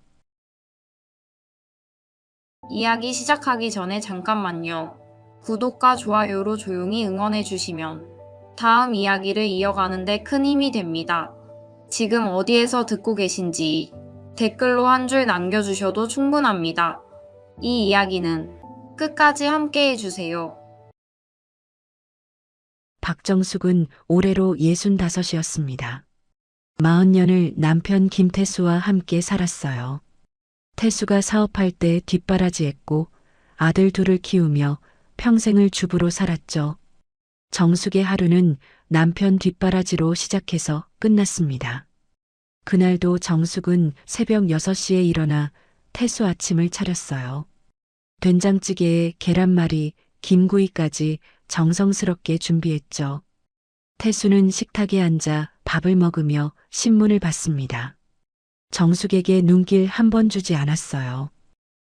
이야기 시작하기 전에 잠깐만요. 구독과 좋아요로 조용히 응원해 주시면 다음 이야기를 이어가는데 큰 힘이 됩니다. 지금 어디에서 듣고 계신지 댓글로 한 줄 남겨주셔도 충분합니다. 이 이야기는 끝까지 함께 해주세요.
박정숙은 올해로 65이었습니다. 40년을 남편 김태수와 함께 살았어요. 태수가 사업할 때 뒷바라지했고 아들 둘을 키우며 평생을 주부로 살았죠. 정숙의 하루는 남편 뒷바라지로 시작해서 끝났습니다. 그날도 정숙은 새벽 6시에 일어나 태수 아침을 차렸어요. 된장찌개에 계란말이, 김구이까지 정성스럽게 준비했죠. 태수는 식탁에 앉아 밥을 먹으며 신문을 봤습니다. 정숙에게 눈길 한 번 주지 않았어요.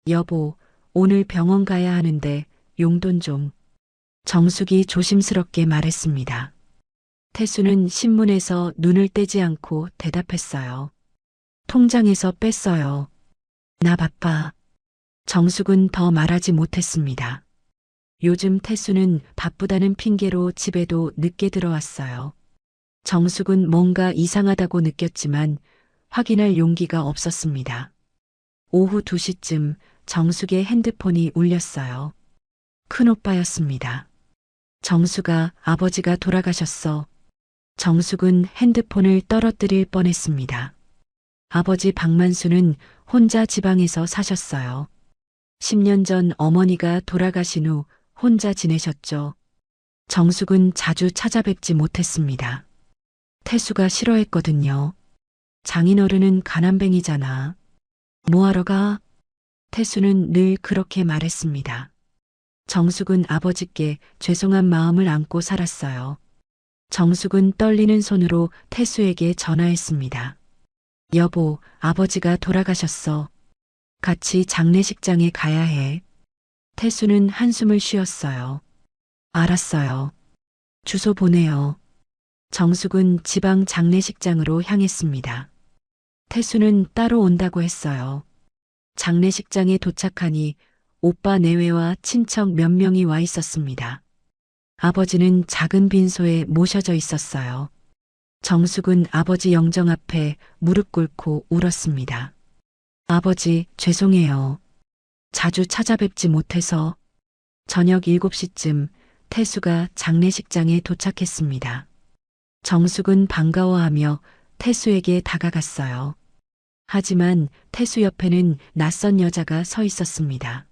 여보, 오늘 병원 가야 하는데 용돈 좀. 정숙이 조심스럽게 말했습니다. 태수는 신문에서 눈을 떼지 않고 대답했어요. 통장에서 뺐어요. 나 바빠. 정숙은 더 말하지 못했습니다. 요즘 태수는 바쁘다는 핑계로 집에도 늦게 들어왔어요. 정숙은 뭔가 이상하다고 느꼈지만 확인할 용기가 없었습니다. 오후 2시쯤 정숙의 핸드폰이 울렸어요. 큰오빠였습니다. 정숙아, 아버지가 돌아가셨어. 정숙은 핸드폰을 떨어뜨릴 뻔했습니다. 아버지 박만수는 혼자 지방에서 사셨어요. 10년 전 어머니가 돌아가신 후 혼자 지내셨죠. 정숙은 자주 찾아뵙지 못했습니다. 태수가 싫어했거든요. 장인어른은 가난뱅이잖아. 뭐하러 가? 태수는 늘 그렇게 말했습니다. 정숙은 아버지께 죄송한 마음을 안고 살았어요. 정숙은 떨리는 손으로 태수에게 전화했습니다. 여보, 아버지가 돌아가셨어. 같이 장례식장에 가야 해. 태수는 한숨을 쉬었어요. 알았어요. 주소 보내요. 정숙은 지방 장례식장으로 향했습니다. 태수는 따로 온다고 했어요. 장례식장에 도착하니 오빠 내외와 친척 몇 명이 와 있었습니다. 아버지는 작은 빈소에 모셔져 있었어요. 정숙은 아버지 영정 앞에 무릎 꿇고 울었습니다. 아버지, 죄송해요. 자주 찾아뵙지 못해서. 저녁 7시쯤 태수가 장례식장에 도착했습니다. 정숙은 반가워하며 태수에게 다가갔어요. 하지만 태수 옆에는 낯선 여자가 서 있었습니다.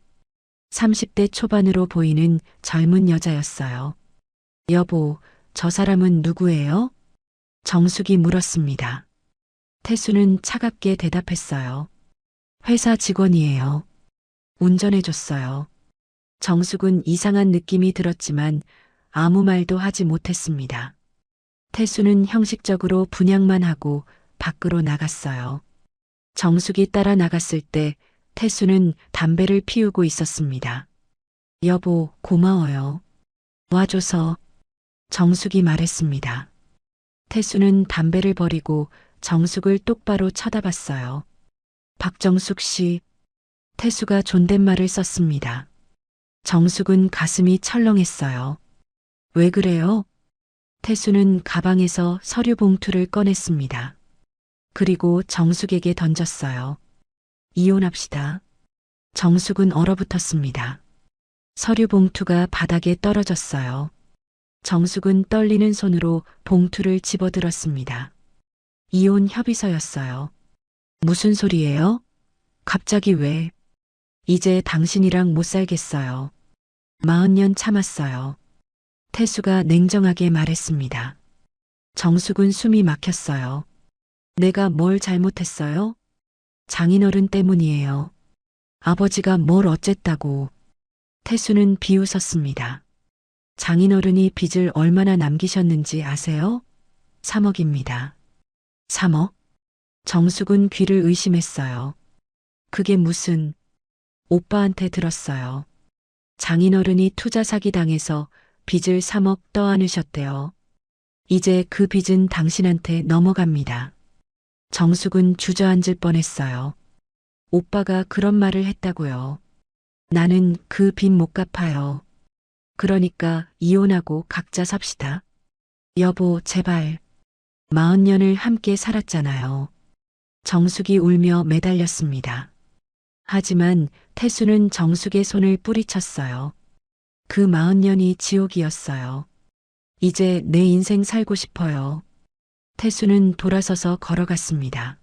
30대 초반으로 보이는 젊은 여자였어요. 여보, 저 사람은 누구예요? 정숙이 물었습니다. 태수는 차갑게 대답했어요. 회사 직원이에요. 운전해줬어요. 정숙은 이상한 느낌이 들었지만 아무 말도 하지 못했습니다. 태수는 형식적으로 분양만 하고 밖으로 나갔어요. 정숙이 따라 나갔을 때 태수는 담배를 피우고 있었습니다. 여보, 고마워요. 와줘서. 정숙이 말했습니다. 태수는 담배를 버리고 정숙을 똑바로 쳐다봤어요. 박정숙 씨. 태수가 존댓말을 썼습니다. 정숙은 가슴이 철렁했어요. 왜 그래요? 태수는 가방에서 서류 봉투를 꺼냈습니다. 그리고 정숙에게 던졌어요. 이혼합시다. 정숙은 얼어붙었습니다. 서류 봉투가 바닥에 떨어졌어요. 정숙은 떨리는 손으로 봉투를 집어들었습니다. 이혼 협의서였어요. 무슨 소리예요? 갑자기 왜? 이제 당신이랑 못 살겠어요. 40년 참았어요. 태수가 냉정하게 말했습니다. 정숙은 숨이 막혔어요. 내가 뭘 잘못했어요? 장인어른 때문이에요. 아버지가 뭘 어쨌다고. 태수는 비웃었습니다. 장인어른이 빚을 얼마나 남기셨는지 아세요? 3억입니다. 3억? 정숙은 귀를 의심했어요. 그게 무슨... 오빠한테 들었어요. 장인어른이 투자 사기 당해서 빚을 3억 떠안으셨대요. 이제 그 빚은 당신한테 넘어갑니다. 정숙은 주저앉을 뻔했어요. 오빠가 그런 말을 했다고요. 나는 그 빚 못 갚아요. 그러니까 이혼하고 각자 삽시다. 여보, 제발. 40년을 함께 살았잖아요. 정숙이 울며 매달렸습니다. 하지만 태수는 정숙의 손을 뿌리쳤어요. 그 40년이 지옥이었어요. 이제 내 인생 살고 싶어요. 태수는 돌아서서 걸어갔습니다.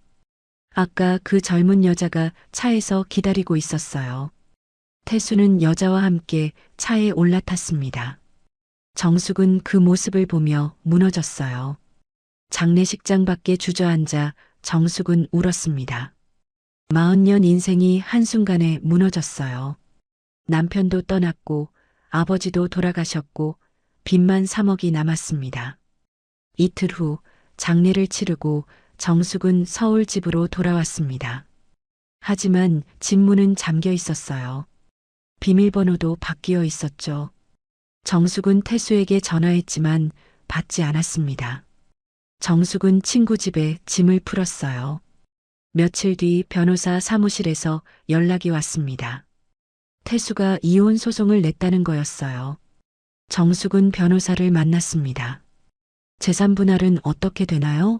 아까 그 젊은 여자가 차에서 기다리고 있었어요. 태수는 여자와 함께 차에 올라탔습니다. 정숙은 그 모습을 보며 무너졌어요. 장례식장 밖에 주저앉아 정숙은 울었습니다. 40년 인생이 한순간에 무너졌어요. 남편도 떠났고 아버지도 돌아가셨고 빚만 3억이 남았습니다. 이틀 후 장례를 치르고 정숙은 서울 집으로 돌아왔습니다. 하지만 집 문은 잠겨 있었어요. 비밀번호도 바뀌어 있었죠. 정숙은 태수에게 전화했지만 받지 않았습니다. 정숙은 친구 집에 짐을 풀었어요. 며칠 뒤 변호사 사무실에서 연락이 왔습니다. 태수가 이혼 소송을 냈다는 거였어요. 정숙은 변호사를 만났습니다. 재산 분할은 어떻게 되나요?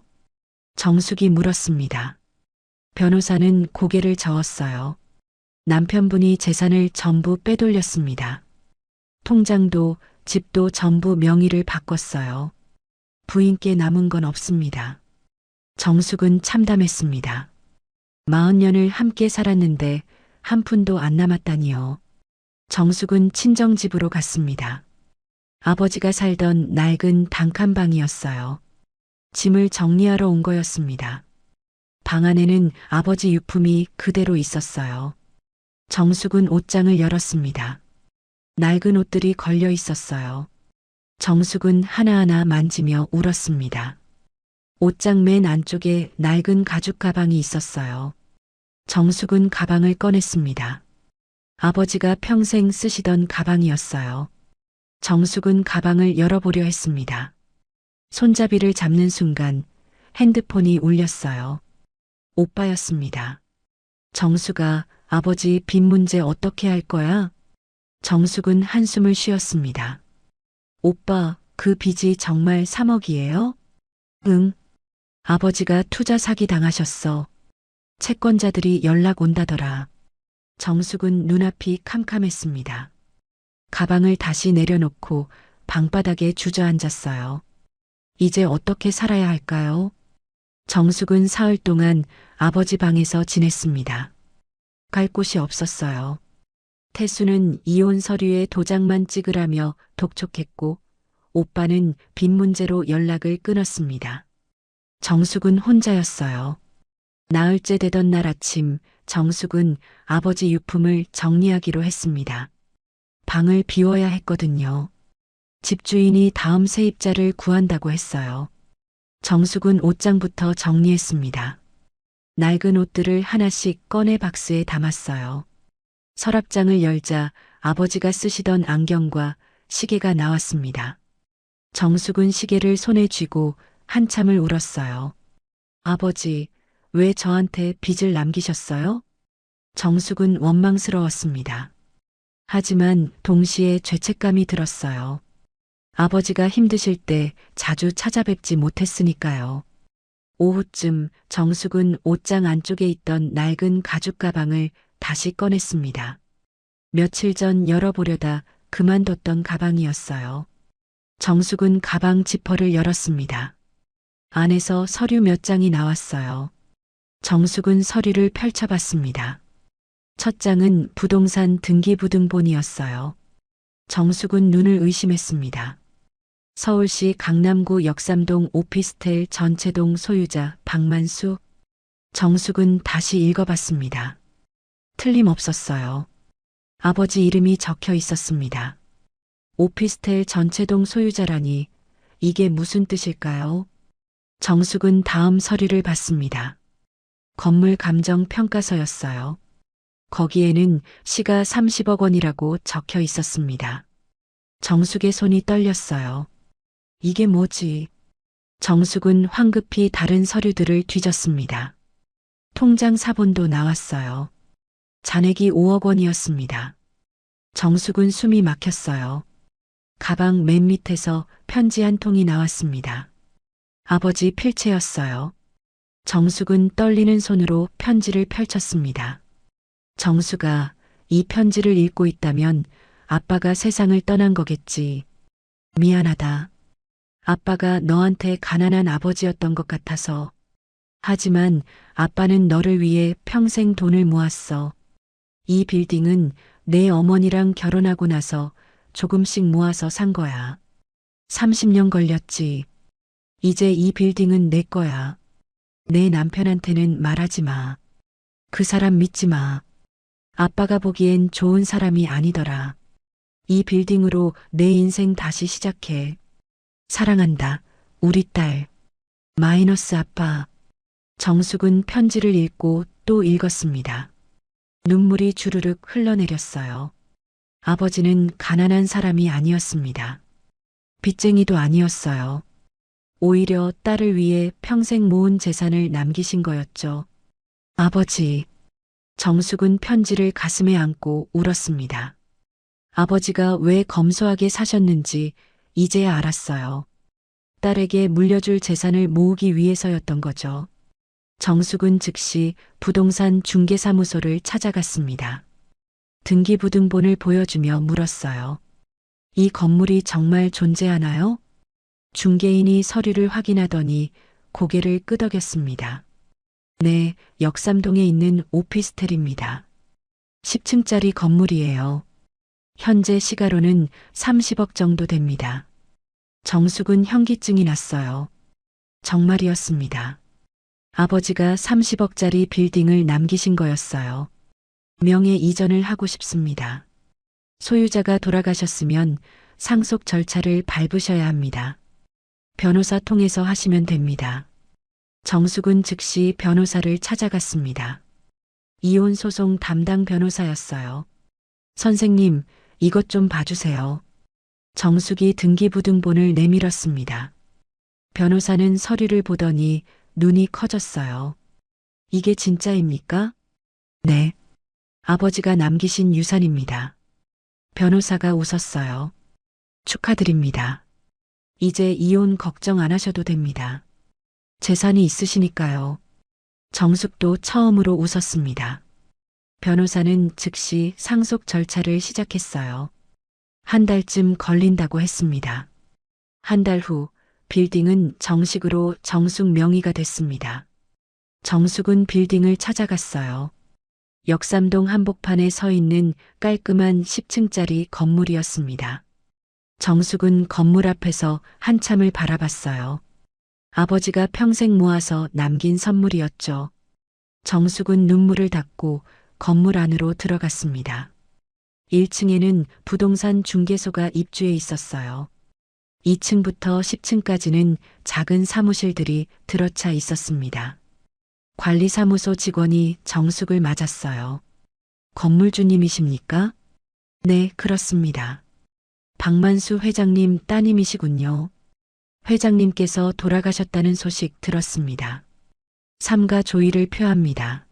정숙이 물었습니다. 변호사는 고개를 저었어요. 남편분이 재산을 전부 빼돌렸습니다. 통장도 집도 전부 명의를 바꿨어요. 부인께 남은 건 없습니다. 정숙은 참담했습니다. 40년을 함께 살았는데 한 푼도 안 남았다니요. 정숙은 친정집으로 갔습니다. 아버지가 살던 낡은 단칸방이었어요. 짐을 정리하러 온 거였습니다. 방 안에는 아버지 유품이 그대로 있었어요. 정숙은 옷장을 열었습니다. 낡은 옷들이 걸려 있었어요. 정숙은 하나하나 만지며 울었습니다. 옷장 맨 안쪽에 낡은 가죽 가방이 있었어요. 정숙은 가방을 꺼냈습니다. 아버지가 평생 쓰시던 가방이었어요. 정숙은 가방을 열어보려 했습니다. 손잡이를 잡는 순간 핸드폰이 울렸어요. 오빠였습니다. 정숙아, 아버지 빚 문제 어떻게 할 거야? 정숙은 한숨을 쉬었습니다. 오빠, 그 빚이 정말 3억이에요? 응. 아버지가 투자 사기 당하셨어. 채권자들이 연락 온다더라. 정숙은 눈앞이 캄캄했습니다. 가방을 다시 내려놓고 방바닥에 주저앉았어요. 이제 어떻게 살아야 할까요? 정숙은 사흘 동안 아버지 방에서 지냈습니다. 갈 곳이 없었어요. 태수는 이혼 서류에 도장만 찍으라며 독촉했고 오빠는 빚 문제로 연락을 끊었습니다. 정숙은 혼자였어요. 나흘째 되던 날 아침 정숙은 아버지 유품을 정리하기로 했습니다. 방을 비워야 했거든요. 집주인이 다음 세입자를 구한다고 했어요. 정숙은 옷장부터 정리했습니다. 낡은 옷들을 하나씩 꺼내 박스에 담았어요. 서랍장을 열자 아버지가 쓰시던 안경과 시계가 나왔습니다. 정숙은 시계를 손에 쥐고 한참을 울었어요. 아버지, 왜 저한테 빚을 남기셨어요? 정숙은 원망스러웠습니다. 하지만 동시에 죄책감이 들었어요. 아버지가 힘드실 때 자주 찾아뵙지 못했으니까요. 오후쯤 정숙은 옷장 안쪽에 있던 낡은 가죽 가방을 다시 꺼냈습니다. 며칠 전 열어보려다 그만뒀던 가방이었어요. 정숙은 가방 지퍼를 열었습니다. 안에서 서류 몇 장이 나왔어요. 정숙은 서류를 펼쳐봤습니다. 첫 장은 부동산 등기부등본이었어요. 정숙은 눈을 의심했습니다. 서울시 강남구 역삼동 오피스텔 전체동 소유자 박만수. 정숙은 다시 읽어봤습니다. 틀림없었어요. 아버지 이름이 적혀 있었습니다. 오피스텔 전체동 소유자라니 이게 무슨 뜻일까요? 정숙은 다음 서류를 받습니다. 건물 감정 평가서였어요. 거기에는 시가 30억 원이라고 적혀 있었습니다. 정숙의 손이 떨렸어요. 이게 뭐지? 정숙은 황급히 다른 서류들을 뒤졌습니다. 통장 사본도 나왔어요. 잔액이 5억 원이었습니다. 정숙은 숨이 막혔어요. 가방 맨 밑에서 편지 한 통이 나왔습니다. 아버지 필체였어요. 정숙은 떨리는 손으로 편지를 펼쳤습니다. 정숙아, 이 편지를 읽고 있다면 아빠가 세상을 떠난 거겠지. 미안하다. 아빠가 너한테 가난한 아버지였던 것 같아서. 하지만 아빠는 너를 위해 평생 돈을 모았어. 이 빌딩은 내 어머니랑 결혼하고 나서 조금씩 모아서 산 거야. 30년 걸렸지. 이제 이 빌딩은 내 거야. 내 남편한테는 말하지 마. 그 사람 믿지 마. 아빠가 보기엔 좋은 사람이 아니더라. 이 빌딩으로 내 인생 다시 시작해. 사랑한다. 우리 딸. 마이너스 아빠. 정숙은 편지를 읽고 또 읽었습니다. 눈물이 주르륵 흘러내렸어요. 아버지는 가난한 사람이 아니었습니다. 빚쟁이도 아니었어요. 오히려 딸을 위해 평생 모은 재산을 남기신 거였죠. 아버지. 정숙은 편지를 가슴에 안고 울었습니다. 아버지가 왜 검소하게 사셨는지 이제야 알았어요. 딸에게 물려줄 재산을 모으기 위해서였던 거죠. 정숙은 즉시 부동산 중개사무소를 찾아갔습니다. 등기부등본을 보여주며 물었어요. 이 건물이 정말 존재하나요? 중개인이 서류를 확인하더니 고개를 끄덕였습니다. 네, 역삼동에 있는 오피스텔입니다. 10층짜리 건물이에요. 현재 시가로는 30억 정도 됩니다. 정숙은 현기증이 났어요. 정말이었습니다. 아버지가 30억짜리 빌딩을 남기신 거였어요. 명예 이전을 하고 싶습니다. 소유자가 돌아가셨으면 상속 절차를 밟으셔야 합니다. 변호사 통해서 하시면 됩니다. 정숙은 즉시 변호사를 찾아갔습니다. 이혼 소송 담당 변호사였어요. 선생님, 이것 좀 봐주세요. 정숙이 등기부등본을 내밀었습니다. 변호사는 서류를 보더니 눈이 커졌어요. 이게 진짜입니까? 네. 아버지가 남기신 유산입니다. 변호사가 웃었어요. 축하드립니다. 이제 이혼 걱정 안 하셔도 됩니다. 재산이 있으시니까요. 정숙도 처음으로 웃었습니다. 변호사는 즉시 상속 절차를 시작했어요. 한 달쯤 걸린다고 했습니다. 한 달 후 빌딩은 정식으로 정숙 명의가 됐습니다. 정숙은 빌딩을 찾아갔어요. 역삼동 한복판에 서 있는 깔끔한 10층짜리 건물이었습니다. 정숙은 건물 앞에서 한참을 바라봤어요. 아버지가 평생 모아서 남긴 선물이었죠. 정숙은 눈물을 닦고 건물 안으로 들어갔습니다. 1층에는 부동산 중개소가 입주해 있었어요. 2층부터 10층까지는 작은 사무실들이 들어차 있었습니다. 관리사무소 직원이 정숙을 맞았어요. 건물주님이십니까? 네, 그렇습니다. 박만수 회장님 따님이시군요. 회장님께서 돌아가셨다는 소식 들었습니다. 삼가 조의를 표합니다.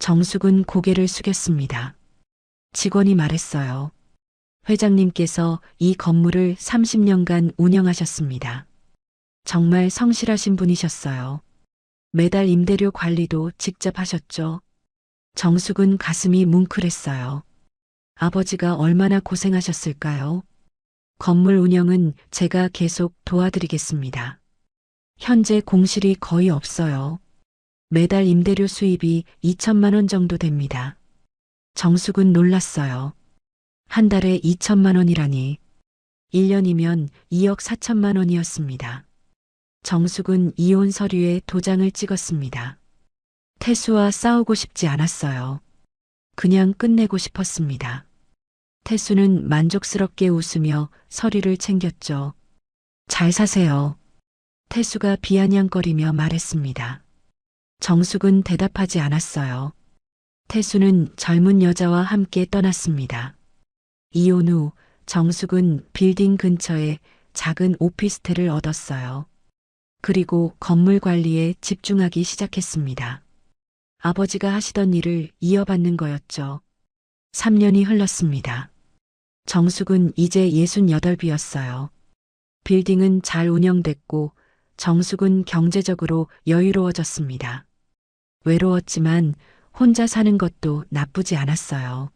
정숙은 고개를 숙였습니다. 직원이 말했어요. 회장님께서 이 건물을 30년간 운영하셨습니다. 정말 성실하신 분이셨어요. 매달 임대료 관리도 직접 하셨죠. 정숙은 가슴이 뭉클했어요. 아버지가 얼마나 고생하셨을까요? 건물 운영은 제가 계속 도와드리겠습니다. 현재 공실이 거의 없어요. 매달 임대료 수입이 2천만 원 정도 됩니다. 정숙은 놀랐어요. 한 달에 2천만 원이라니. 1년이면 2억 4천만 원이었습니다. 정숙은 이혼 서류에 도장을 찍었습니다. 태수와 싸우고 싶지 않았어요. 그냥 끝내고 싶었습니다. 태수는 만족스럽게 웃으며 서류를 챙겼죠. 잘 사세요. 태수가 비아냥거리며 말했습니다. 정숙은 대답하지 않았어요. 태수는 젊은 여자와 함께 떠났습니다. 이혼 후 정숙은 빌딩 근처에 작은 오피스텔을 얻었어요. 그리고 건물 관리에 집중하기 시작했습니다. 아버지가 하시던 일을 이어받는 거였죠. 3년이 흘렀습니다. 정숙은 이제 68이었어요. 빌딩은 잘 운영됐고 정숙은 경제적으로 여유로워졌습니다. 외로웠지만 혼자 사는 것도 나쁘지 않았어요.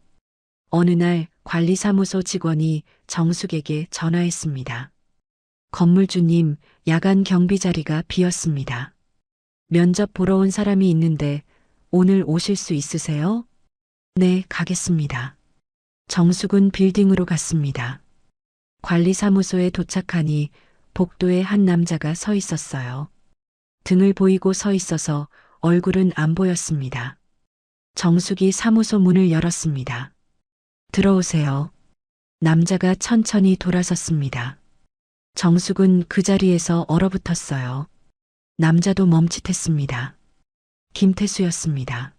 어느 날 관리사무소 직원이 정숙에게 전화했습니다. 건물주님, 야간 경비 자리가 비었습니다. 면접 보러 온 사람이 있는데 오늘 오실 수 있으세요? 네, 가겠습니다. 정숙은 빌딩으로 갔습니다. 관리사무소에 도착하니 복도에 한 남자가 서 있었어요. 등을 보이고 서 있어서 얼굴은 안 보였습니다. 정숙이 사무소 문을 열었습니다. 들어오세요. 남자가 천천히 돌아섰습니다. 정숙은 그 자리에서 얼어붙었어요. 남자도 멈칫했습니다. 김태수였습니다.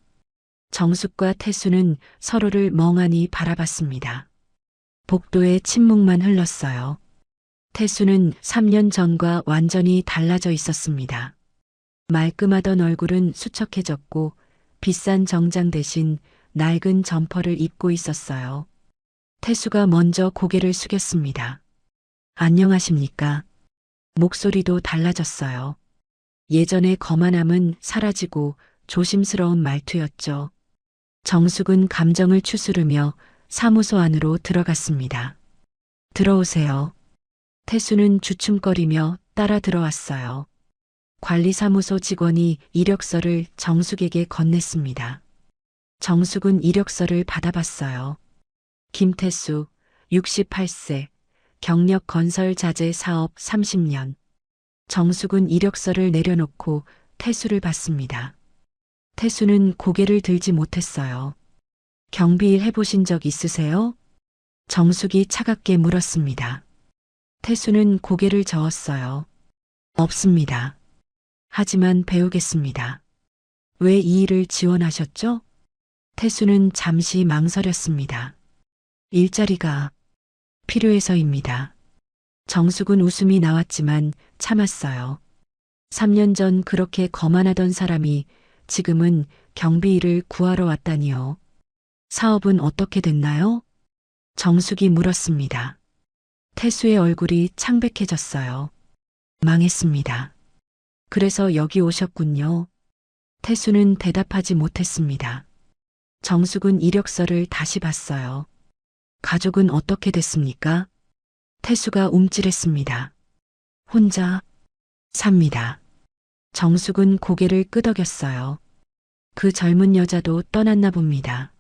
정숙과 태수는 서로를 멍하니 바라봤습니다. 복도에 침묵만 흘렀어요. 태수는 3년 전과 완전히 달라져 있었습니다. 말끔하던 얼굴은 수척해졌고 비싼 정장 대신 낡은 점퍼를 입고 있었어요. 태수가 먼저 고개를 숙였습니다. 안녕하십니까? 목소리도 달라졌어요. 예전의 거만함은 사라지고 조심스러운 말투였죠. 정숙은 감정을 추스르며 사무소 안으로 들어갔습니다. 들어오세요. 태수는 주춤거리며 따라 들어왔어요. 관리사무소 직원이 이력서를 정숙에게 건넸습니다. 정숙은 이력서를 받아봤어요. 김태수, 68세, 경력 건설 자재 사업 30년. 정숙은 이력서를 내려놓고 태수를 봤습니다. 태수는 고개를 들지 못했어요. 경비일 해보신 적 있으세요? 정숙이 차갑게 물었습니다. 태수는 고개를 저었어요. 없습니다. 하지만 배우겠습니다. 왜 이 일을 지원하셨죠? 태수는 잠시 망설였습니다. 일자리가 필요해서입니다. 정숙은 웃음이 나왔지만 참았어요. 3년 전 그렇게 거만하던 사람이 지금은 경비 일을 구하러 왔다니요. 사업은 어떻게 됐나요? 정숙이 물었습니다. 태수의 얼굴이 창백해졌어요. 망했습니다. 그래서 여기 오셨군요. 태수는 대답하지 못했습니다. 정숙은 이력서를 다시 봤어요. 가족은 어떻게 됐습니까? 태수가 움찔했습니다. 혼자 삽니다. 정숙은 고개를 끄덕였어요. 그 젊은 여자도 떠났나 봅니다.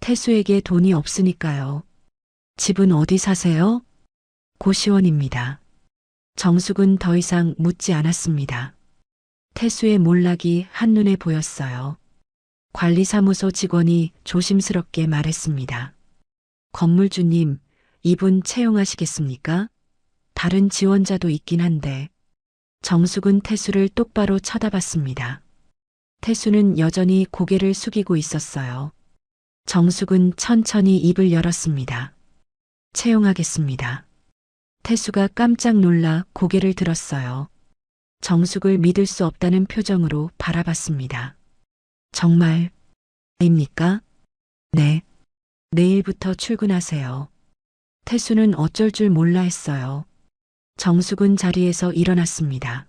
태수에게 돈이 없으니까요. 집은 어디 사세요? 고시원입니다. 정숙은 더 이상 묻지 않았습니다. 태수의 몰락이 한눈에 보였어요. 관리사무소 직원이 조심스럽게 말했습니다. 건물주님, 이분 채용하시겠습니까? 다른 지원자도 있긴 한데. 정숙은 태수를 똑바로 쳐다봤습니다. 태수는 여전히 고개를 숙이고 있었어요. 정숙은 천천히 입을 열었습니다. 채용하겠습니다. 태수가 깜짝 놀라 고개를 들었어요. 정숙을 믿을 수 없다는 표정으로 바라봤습니다. 정말입니까? 네. 내일부터 출근하세요. 태수는 어쩔 줄 몰라 했어요. 정숙은 자리에서 일어났습니다.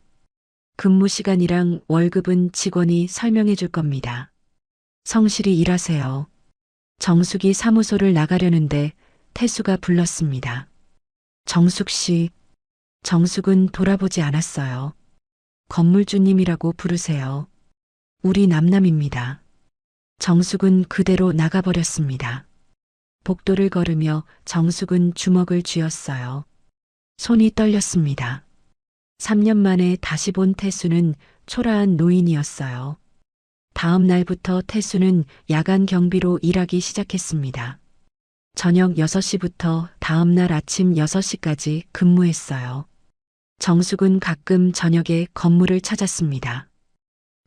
근무 시간이랑 월급은 직원이 설명해 줄 겁니다. 성실히 일하세요. 정숙이 사무소를 나가려는데 태수가 불렀습니다. 정숙 씨. 정숙은 돌아보지 않았어요. 건물주님이라고 부르세요. 우리 남남입니다. 정숙은 그대로 나가버렸습니다. 복도를 걸으며 정숙은 주먹을 쥐었어요. 손이 떨렸습니다. 3년 만에 다시 본 태수는 초라한 노인이었어요. 다음 날부터 태수는 야간 경비로 일하기 시작했습니다. 저녁 6시부터 다음 날 아침 6시까지 근무했어요. 정숙은 가끔 저녁에 건물을 찾았습니다.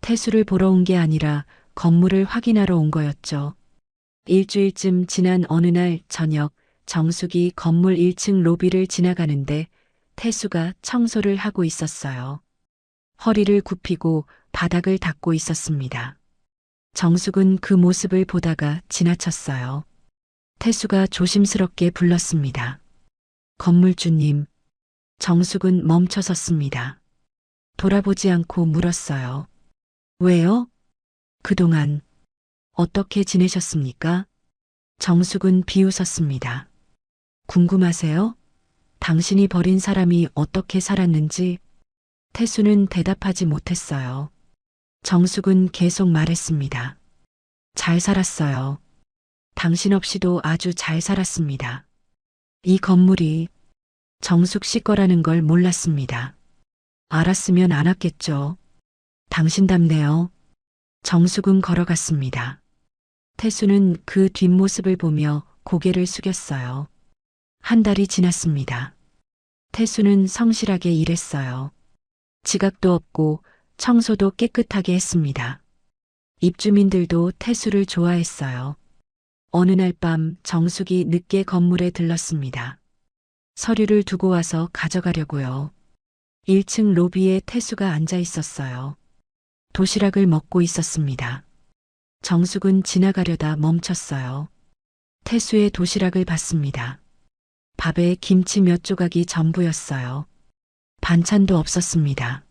태수를 보러 온 게 아니라 건물을 확인하러 온 거였죠. 일주일쯤 지난 어느 날 저녁 정숙이 건물 1층 로비를 지나가는데 태수가 청소를 하고 있었어요. 허리를 굽히고 바닥을 닦고 있었습니다. 정숙은 그 모습을 보다가 지나쳤어요. 태수가 조심스럽게 불렀습니다. 건물주님. 정숙은 멈춰섰습니다. 돌아보지 않고 물었어요. 왜요? 그동안 어떻게 지내셨습니까? 정숙은 비웃었습니다. 궁금하세요? 당신이 버린 사람이 어떻게 살았는지. 태수는 대답하지 못했어요. 정숙은 계속 말했습니다. 잘 살았어요. 당신 없이도 아주 잘 살았습니다. 이 건물이 정숙 씨 거라는 걸 몰랐습니다. 알았으면 안 왔겠죠. 당신답네요. 정숙은 걸어갔습니다. 태수는 그 뒷모습을 보며 고개를 숙였어요. 한 달이 지났습니다. 태수는 성실하게 일했어요. 지각도 없고 청소도 깨끗하게 했습니다. 입주민들도 태수를 좋아했어요. 어느 날 밤 정숙이 늦게 건물에 들렀습니다. 서류를 두고 와서 가져가려고요. 1층 로비에 태수가 앉아 있었어요. 도시락을 먹고 있었습니다. 정숙은 지나가려다 멈췄어요. 태수의 도시락을 봤습니다. 밥에 김치 몇 조각이 전부였어요. 반찬도 없었습니다.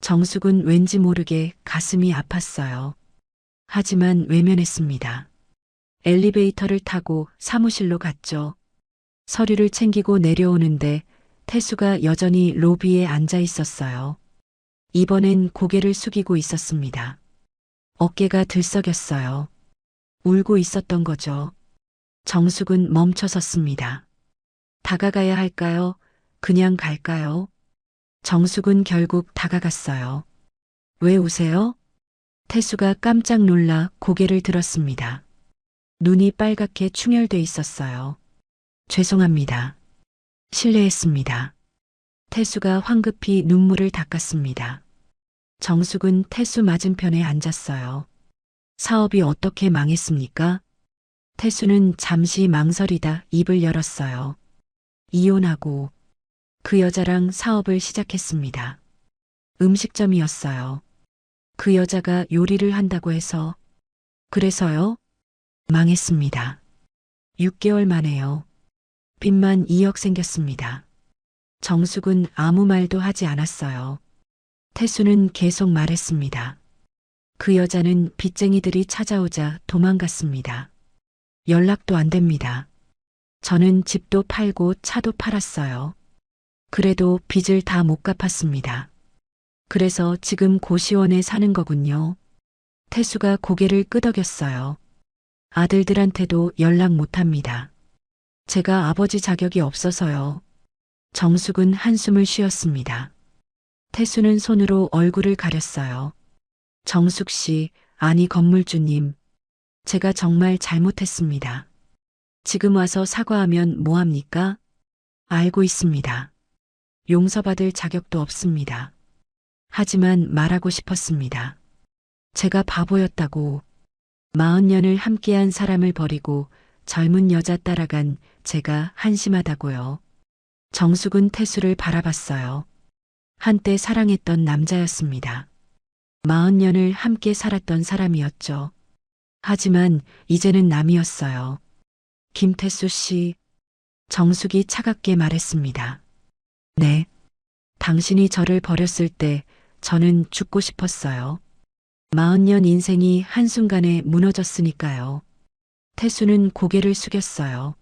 정숙은 왠지 모르게 가슴이 아팠어요. 하지만 외면했습니다. 엘리베이터를 타고 사무실로 갔죠. 서류를 챙기고 내려오는데 태수가 여전히 로비에 앉아 있었어요. 이번엔 고개를 숙이고 있었습니다. 어깨가 들썩였어요. 울고 있었던 거죠. 정숙은 멈춰 섰습니다. 다가가야 할까요? 그냥 갈까요? 정숙은 결국 다가갔어요. 왜 우세요? 태수가 깜짝 놀라 고개를 들었습니다. 눈이 빨갛게 충혈돼 있었어요. 죄송합니다. 실례했습니다. 태수가 황급히 눈물을 닦았습니다. 정숙은 태수 맞은편에 앉았어요. 사업이 어떻게 망했습니까? 태수는 잠시 망설이다 입을 열었어요. 이혼하고 그 여자랑 사업을 시작했습니다. 음식점이었어요. 그 여자가 요리를 한다고 해서. 그래서요? 망했습니다. 6개월 만에요. 빚만 2억 생겼습니다. 정숙은 아무 말도 하지 않았어요. 태수는 계속 말했습니다. 그 여자는 빚쟁이들이 찾아오자 도망갔습니다. 연락도 안 됩니다. 저는 집도 팔고 차도 팔았어요. 그래도 빚을 다 못 갚았습니다. 그래서 지금 고시원에 사는 거군요. 태수가 고개를 끄덕였어요. 아들들한테도 연락 못 합니다. 제가 아버지 자격이 없어서요. 정숙은 한숨을 쉬었습니다. 태수는 손으로 얼굴을 가렸어요. 정숙 씨, 아니 건물주님. 제가 정말 잘못했습니다. 지금 와서 사과하면 뭐합니까? 알고 있습니다. 용서받을 자격도 없습니다. 하지만 말하고 싶었습니다. 제가 바보였다고. 40년을 함께한 사람을 버리고 젊은 여자 따라간 제가 한심하다고요. 정숙은 태수를 바라봤어요. 한때 사랑했던 남자였습니다. 40년을 함께 살았던 사람이었죠. 하지만 이제는 남이었어요. 김태수 씨, 정숙이 차갑게 말했습니다. 네. 당신이 저를 버렸을 때 저는 죽고 싶었어요. 40년 인생이 한순간에 무너졌으니까요. 태수는 고개를 숙였어요.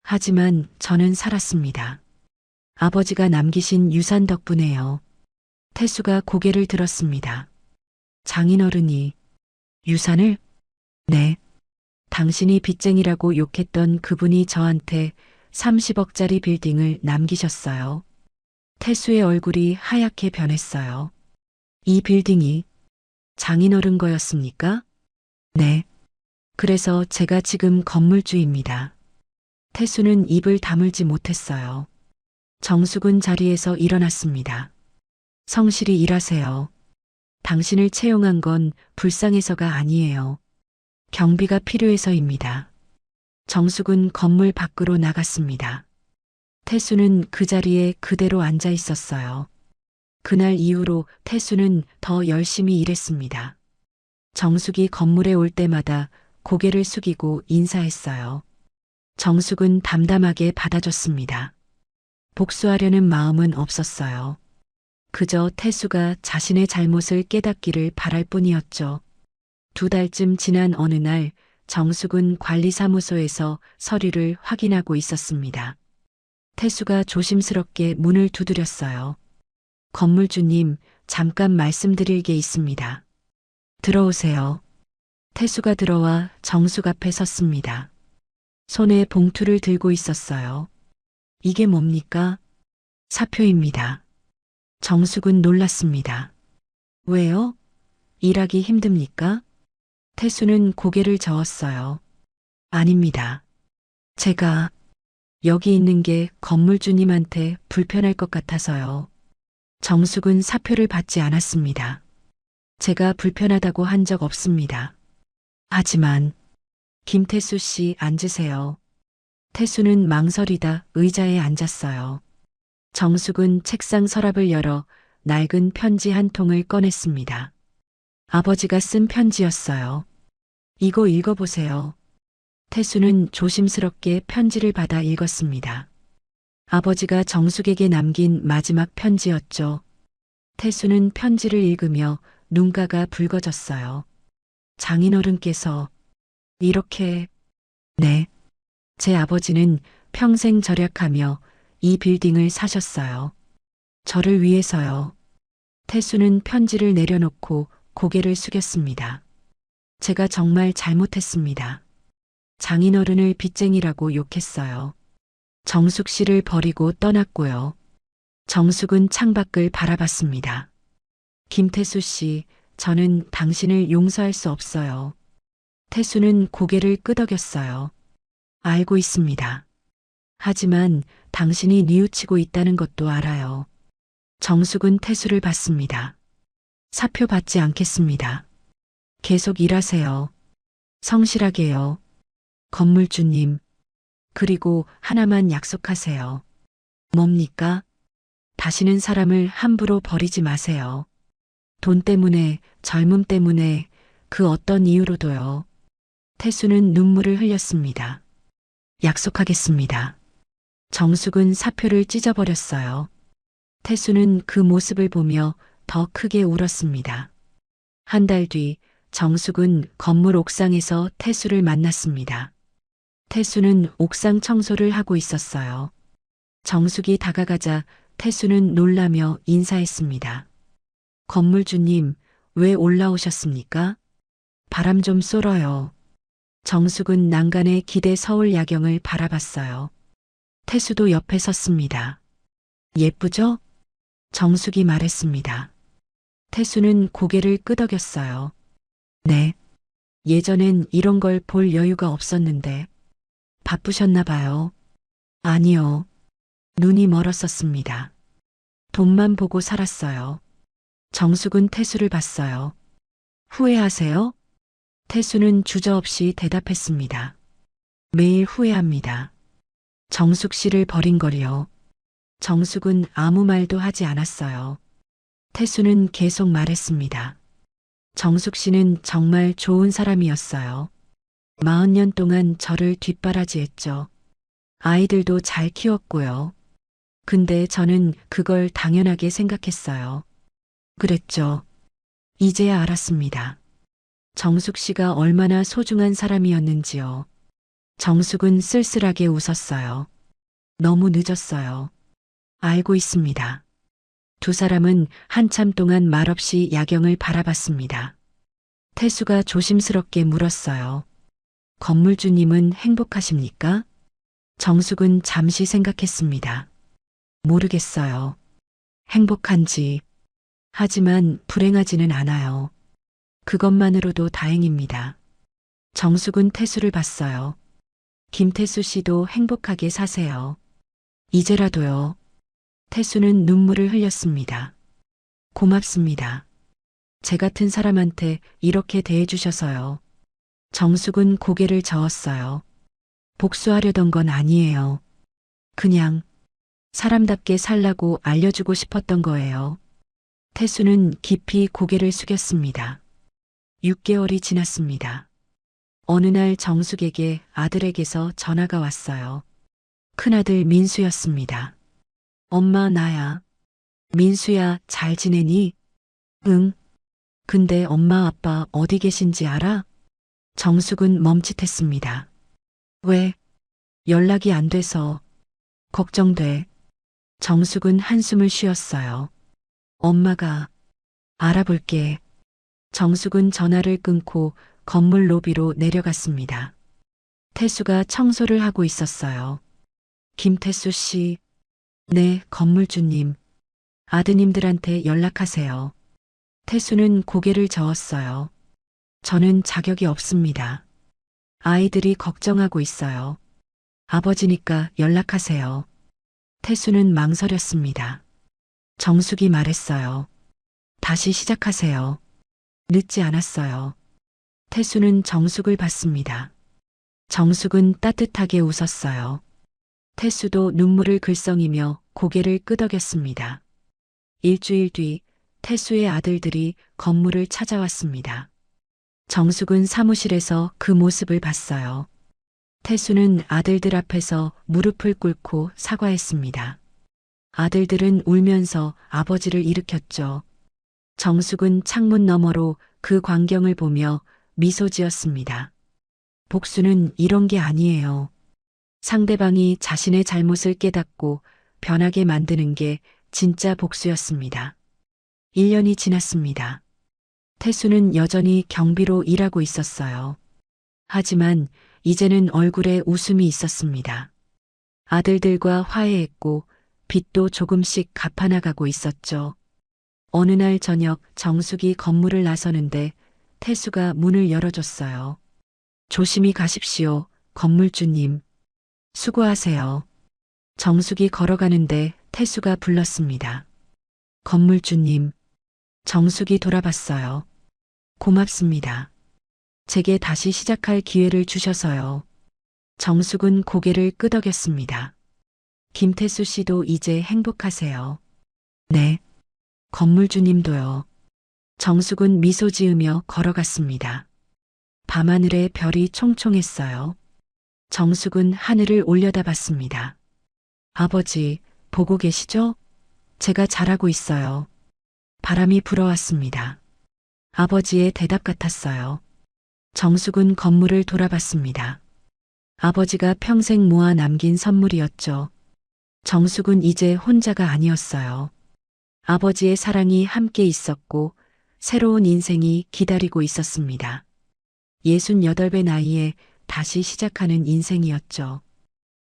하지만 저는 살았습니다. 아버지가 남기신 유산 덕분에요. 태수가 고개를 들었습니다. 장인어른이 유산을? 네. 당신이 빚쟁이라고 욕했던 그분이 저한테 30억짜리 빌딩을 남기셨어요. 태수의 얼굴이 하얗게 변했어요. 이 빌딩이 장인어른 거였습니까? 네. 그래서 제가 지금 건물주입니다. 태수는 입을 다물지 못했어요. 정숙은 자리에서 일어났습니다. 성실히 일하세요. 당신을 채용한 건 불쌍해서가 아니에요. 경비가 필요해서입니다. 정숙은 건물 밖으로 나갔습니다. 태수는 그 자리에 그대로 앉아 있었어요. 그날 이후로 태수는 더 열심히 일했습니다. 정숙이 건물에 올 때마다 고개를 숙이고 인사했어요. 정숙은 담담하게 받아줬습니다. 복수하려는 마음은 없었어요. 그저 태수가 자신의 잘못을 깨닫기를 바랄 뿐이었죠. 2달쯤 지난 어느 날 정숙은 관리사무소에서 서류를 확인하고 있었습니다. 태수가 조심스럽게 문을 두드렸어요. 건물주님, 잠깐 말씀드릴 게 있습니다. 들어오세요. 태수가 들어와 정숙 앞에 섰습니다. 손에 봉투를 들고 있었어요. 이게 뭡니까? 사표입니다. 정숙은 놀랐습니다. 왜요? 일하기 힘듭니까? 태수는 고개를 저었어요. 아닙니다. 제가 여기 있는 게 건물주님한테 불편할 것 같아서요. 정숙은 사표를 받지 않았습니다. 제가 불편하다고 한 적 없습니다. 하지만 김태수 씨 앉으세요. 태수는 망설이다 의자에 앉았어요. 정숙은 책상 서랍을 열어 낡은 편지 한 통을 꺼냈습니다. 아버지가 쓴 편지였어요. 이거 읽어보세요. 태수는 조심스럽게 편지를 받아 읽었습니다. 아버지가 정숙에게 남긴 마지막 편지였죠. 태수는 편지를 읽으며 눈가가 붉어졌어요. 장인어른께서 이렇게, 네, 제 아버지는 평생 절약하며 이 빌딩을 사셨어요. 저를 위해서요. 태수는 편지를 내려놓고 고개를 숙였습니다. 제가 정말 잘못했습니다. 장인어른을 빚쟁이라고 욕했어요. 정숙 씨를 버리고 떠났고요. 정숙은 창밖을 바라봤습니다. 김태수 씨, 저는 당신을 용서할 수 없어요. 태수는 고개를 끄덕였어요. 알고 있습니다. 하지만 당신이 뉘우치고 있다는 것도 알아요. 정숙은 태수를 봤습니다. 사표 받지 않겠습니다. 계속 일하세요. 성실하게요. 건물주님. 그리고 하나만 약속하세요. 뭡니까? 다시는 사람을 함부로 버리지 마세요. 돈 때문에, 젊음 때문에, 그 어떤 이유로도요. 태수는 눈물을 흘렸습니다. 약속하겠습니다. 정숙은 사표를 찢어버렸어요. 태수는 그 모습을 보며 더 크게 울었습니다. 한 달 뒤 정숙은 건물 옥상에서 태수를 만났습니다. 태수는 옥상 청소를 하고 있었어요. 정숙이 다가가자 태수는 놀라며 인사했습니다. 건물주님, 왜 올라오셨습니까? 바람 좀 쏠어요. 정숙은 난간에 기대 서울 야경을 바라봤어요. 태수도 옆에 섰습니다. 예쁘죠? 정숙이 말했습니다. 태수는 고개를 끄덕였어요. 네. 예전엔 이런 걸 볼 여유가 없었는데. 바쁘셨나 봐요. 아니요. 눈이 멀었었습니다. 돈만 보고 살았어요. 정숙은 태수를 봤어요. 후회하세요? 태수는 주저없이 대답했습니다. 매일 후회합니다. 정숙 씨를 버린 걸요. 정숙은 아무 말도 하지 않았어요. 태수는 계속 말했습니다. 정숙 씨는 정말 좋은 사람이었어요. 40년 동안 저를 뒷바라지했죠. 아이들도 잘 키웠고요. 근데 저는 그걸 당연하게 생각했어요. 그랬죠. 이제야 알았습니다. 정숙 씨가 얼마나 소중한 사람이었는지요. 정숙은 쓸쓸하게 웃었어요. 너무 늦었어요. 알고 있습니다. 두 사람은 한참 동안 말없이 야경을 바라봤습니다. 태수가 조심스럽게 물었어요. 건물주님은 행복하십니까? 정숙은 잠시 생각했습니다. 모르겠어요. 행복한지. 하지만 불행하지는 않아요. 그것만으로도 다행입니다. 정숙은 태수를 봤어요. 김태수 씨도 행복하게 사세요. 이제라도요. 태수는 눈물을 흘렸습니다. 고맙습니다. 제 같은 사람한테 이렇게 대해주셔서요. 정숙은 고개를 저었어요. 복수하려던 건 아니에요. 그냥 사람답게 살라고 알려주고 싶었던 거예요. 태수는 깊이 고개를 숙였습니다. 6개월이 지났습니다. 어느 날 정숙에게 아들에게서 전화가 왔어요. 큰아들 민수였습니다. 엄마, 나야. 민수야, 잘 지내니? 응. 근데 엄마 아빠 어디 계신지 알아? 정숙은 멈칫했습니다. 왜? 연락이 안 돼서. 걱정돼. 정숙은 한숨을 쉬었어요. 엄마가 알아볼게. 정숙은 전화를 끊고 건물 로비로 내려갔습니다. 태수가 청소를 하고 있었어요. 김태수 씨. 네, 건물주님. 아드님들한테 연락하세요. 태수는 고개를 저었어요. 저는 자격이 없습니다. 아이들이 걱정하고 있어요. 아버지니까 연락하세요. 태수는 망설였습니다. 정숙이 말했어요. 다시 시작하세요. 늦지 않았어요. 태수는 정숙을 봤습니다. 정숙은 따뜻하게 웃었어요. 태수도 눈물을 글썽이며 고개를 끄덕였습니다. 일주일 뒤 태수의 아들들이 건물을 찾아왔습니다. 정숙은 사무실에서 그 모습을 봤어요. 태수는 아들들 앞에서 무릎을 꿇고 사과했습니다. 아들들은 울면서 아버지를 일으켰죠. 정숙은 창문 너머로 그 광경을 보며 미소 지었습니다. 복수는 이런 게 아니에요. 상대방이 자신의 잘못을 깨닫고 변하게 만드는 게 진짜 복수였습니다. 1년이 지났습니다. 태수는 여전히 경비로 일하고 있었어요. 하지만 이제는 얼굴에 웃음이 있었습니다. 아들들과 화해했고 빚도 조금씩 갚아나가고 있었죠. 어느 날 저녁 정숙이 건물을 나서는데 태수가 문을 열어줬어요. 조심히 가십시오, 건물주님. 수고하세요. 정숙이 걸어가는데 태수가 불렀습니다. 건물주님. 정숙이 돌아봤어요. 고맙습니다. 제게 다시 시작할 기회를 주셔서요. 정숙은 고개를 끄덕였습니다. 김태수 씨도 이제 행복하세요. 네. 건물주님도요. 정숙은 미소 지으며 걸어갔습니다. 밤하늘에 별이 총총했어요. 정숙은 하늘을 올려다봤습니다. 아버지, 보고 계시죠? 제가 잘하고 있어요. 바람이 불어왔습니다. 아버지의 대답 같았어요. 정숙은 건물을 돌아봤습니다. 아버지가 평생 모아 남긴 선물이었죠. 정숙은 이제 혼자가 아니었어요. 아버지의 사랑이 함께 있었고 새로운 인생이 기다리고 있었습니다. 68배 나이에 다시 시작하는 인생이었죠.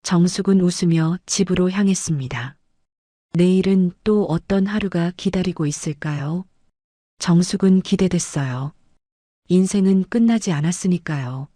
정숙은 웃으며 집으로 향했습니다. 내일은 또 어떤 하루가 기다리고 있을까요? 정숙은 기대됐어요. 인생은 끝나지 않았으니까요.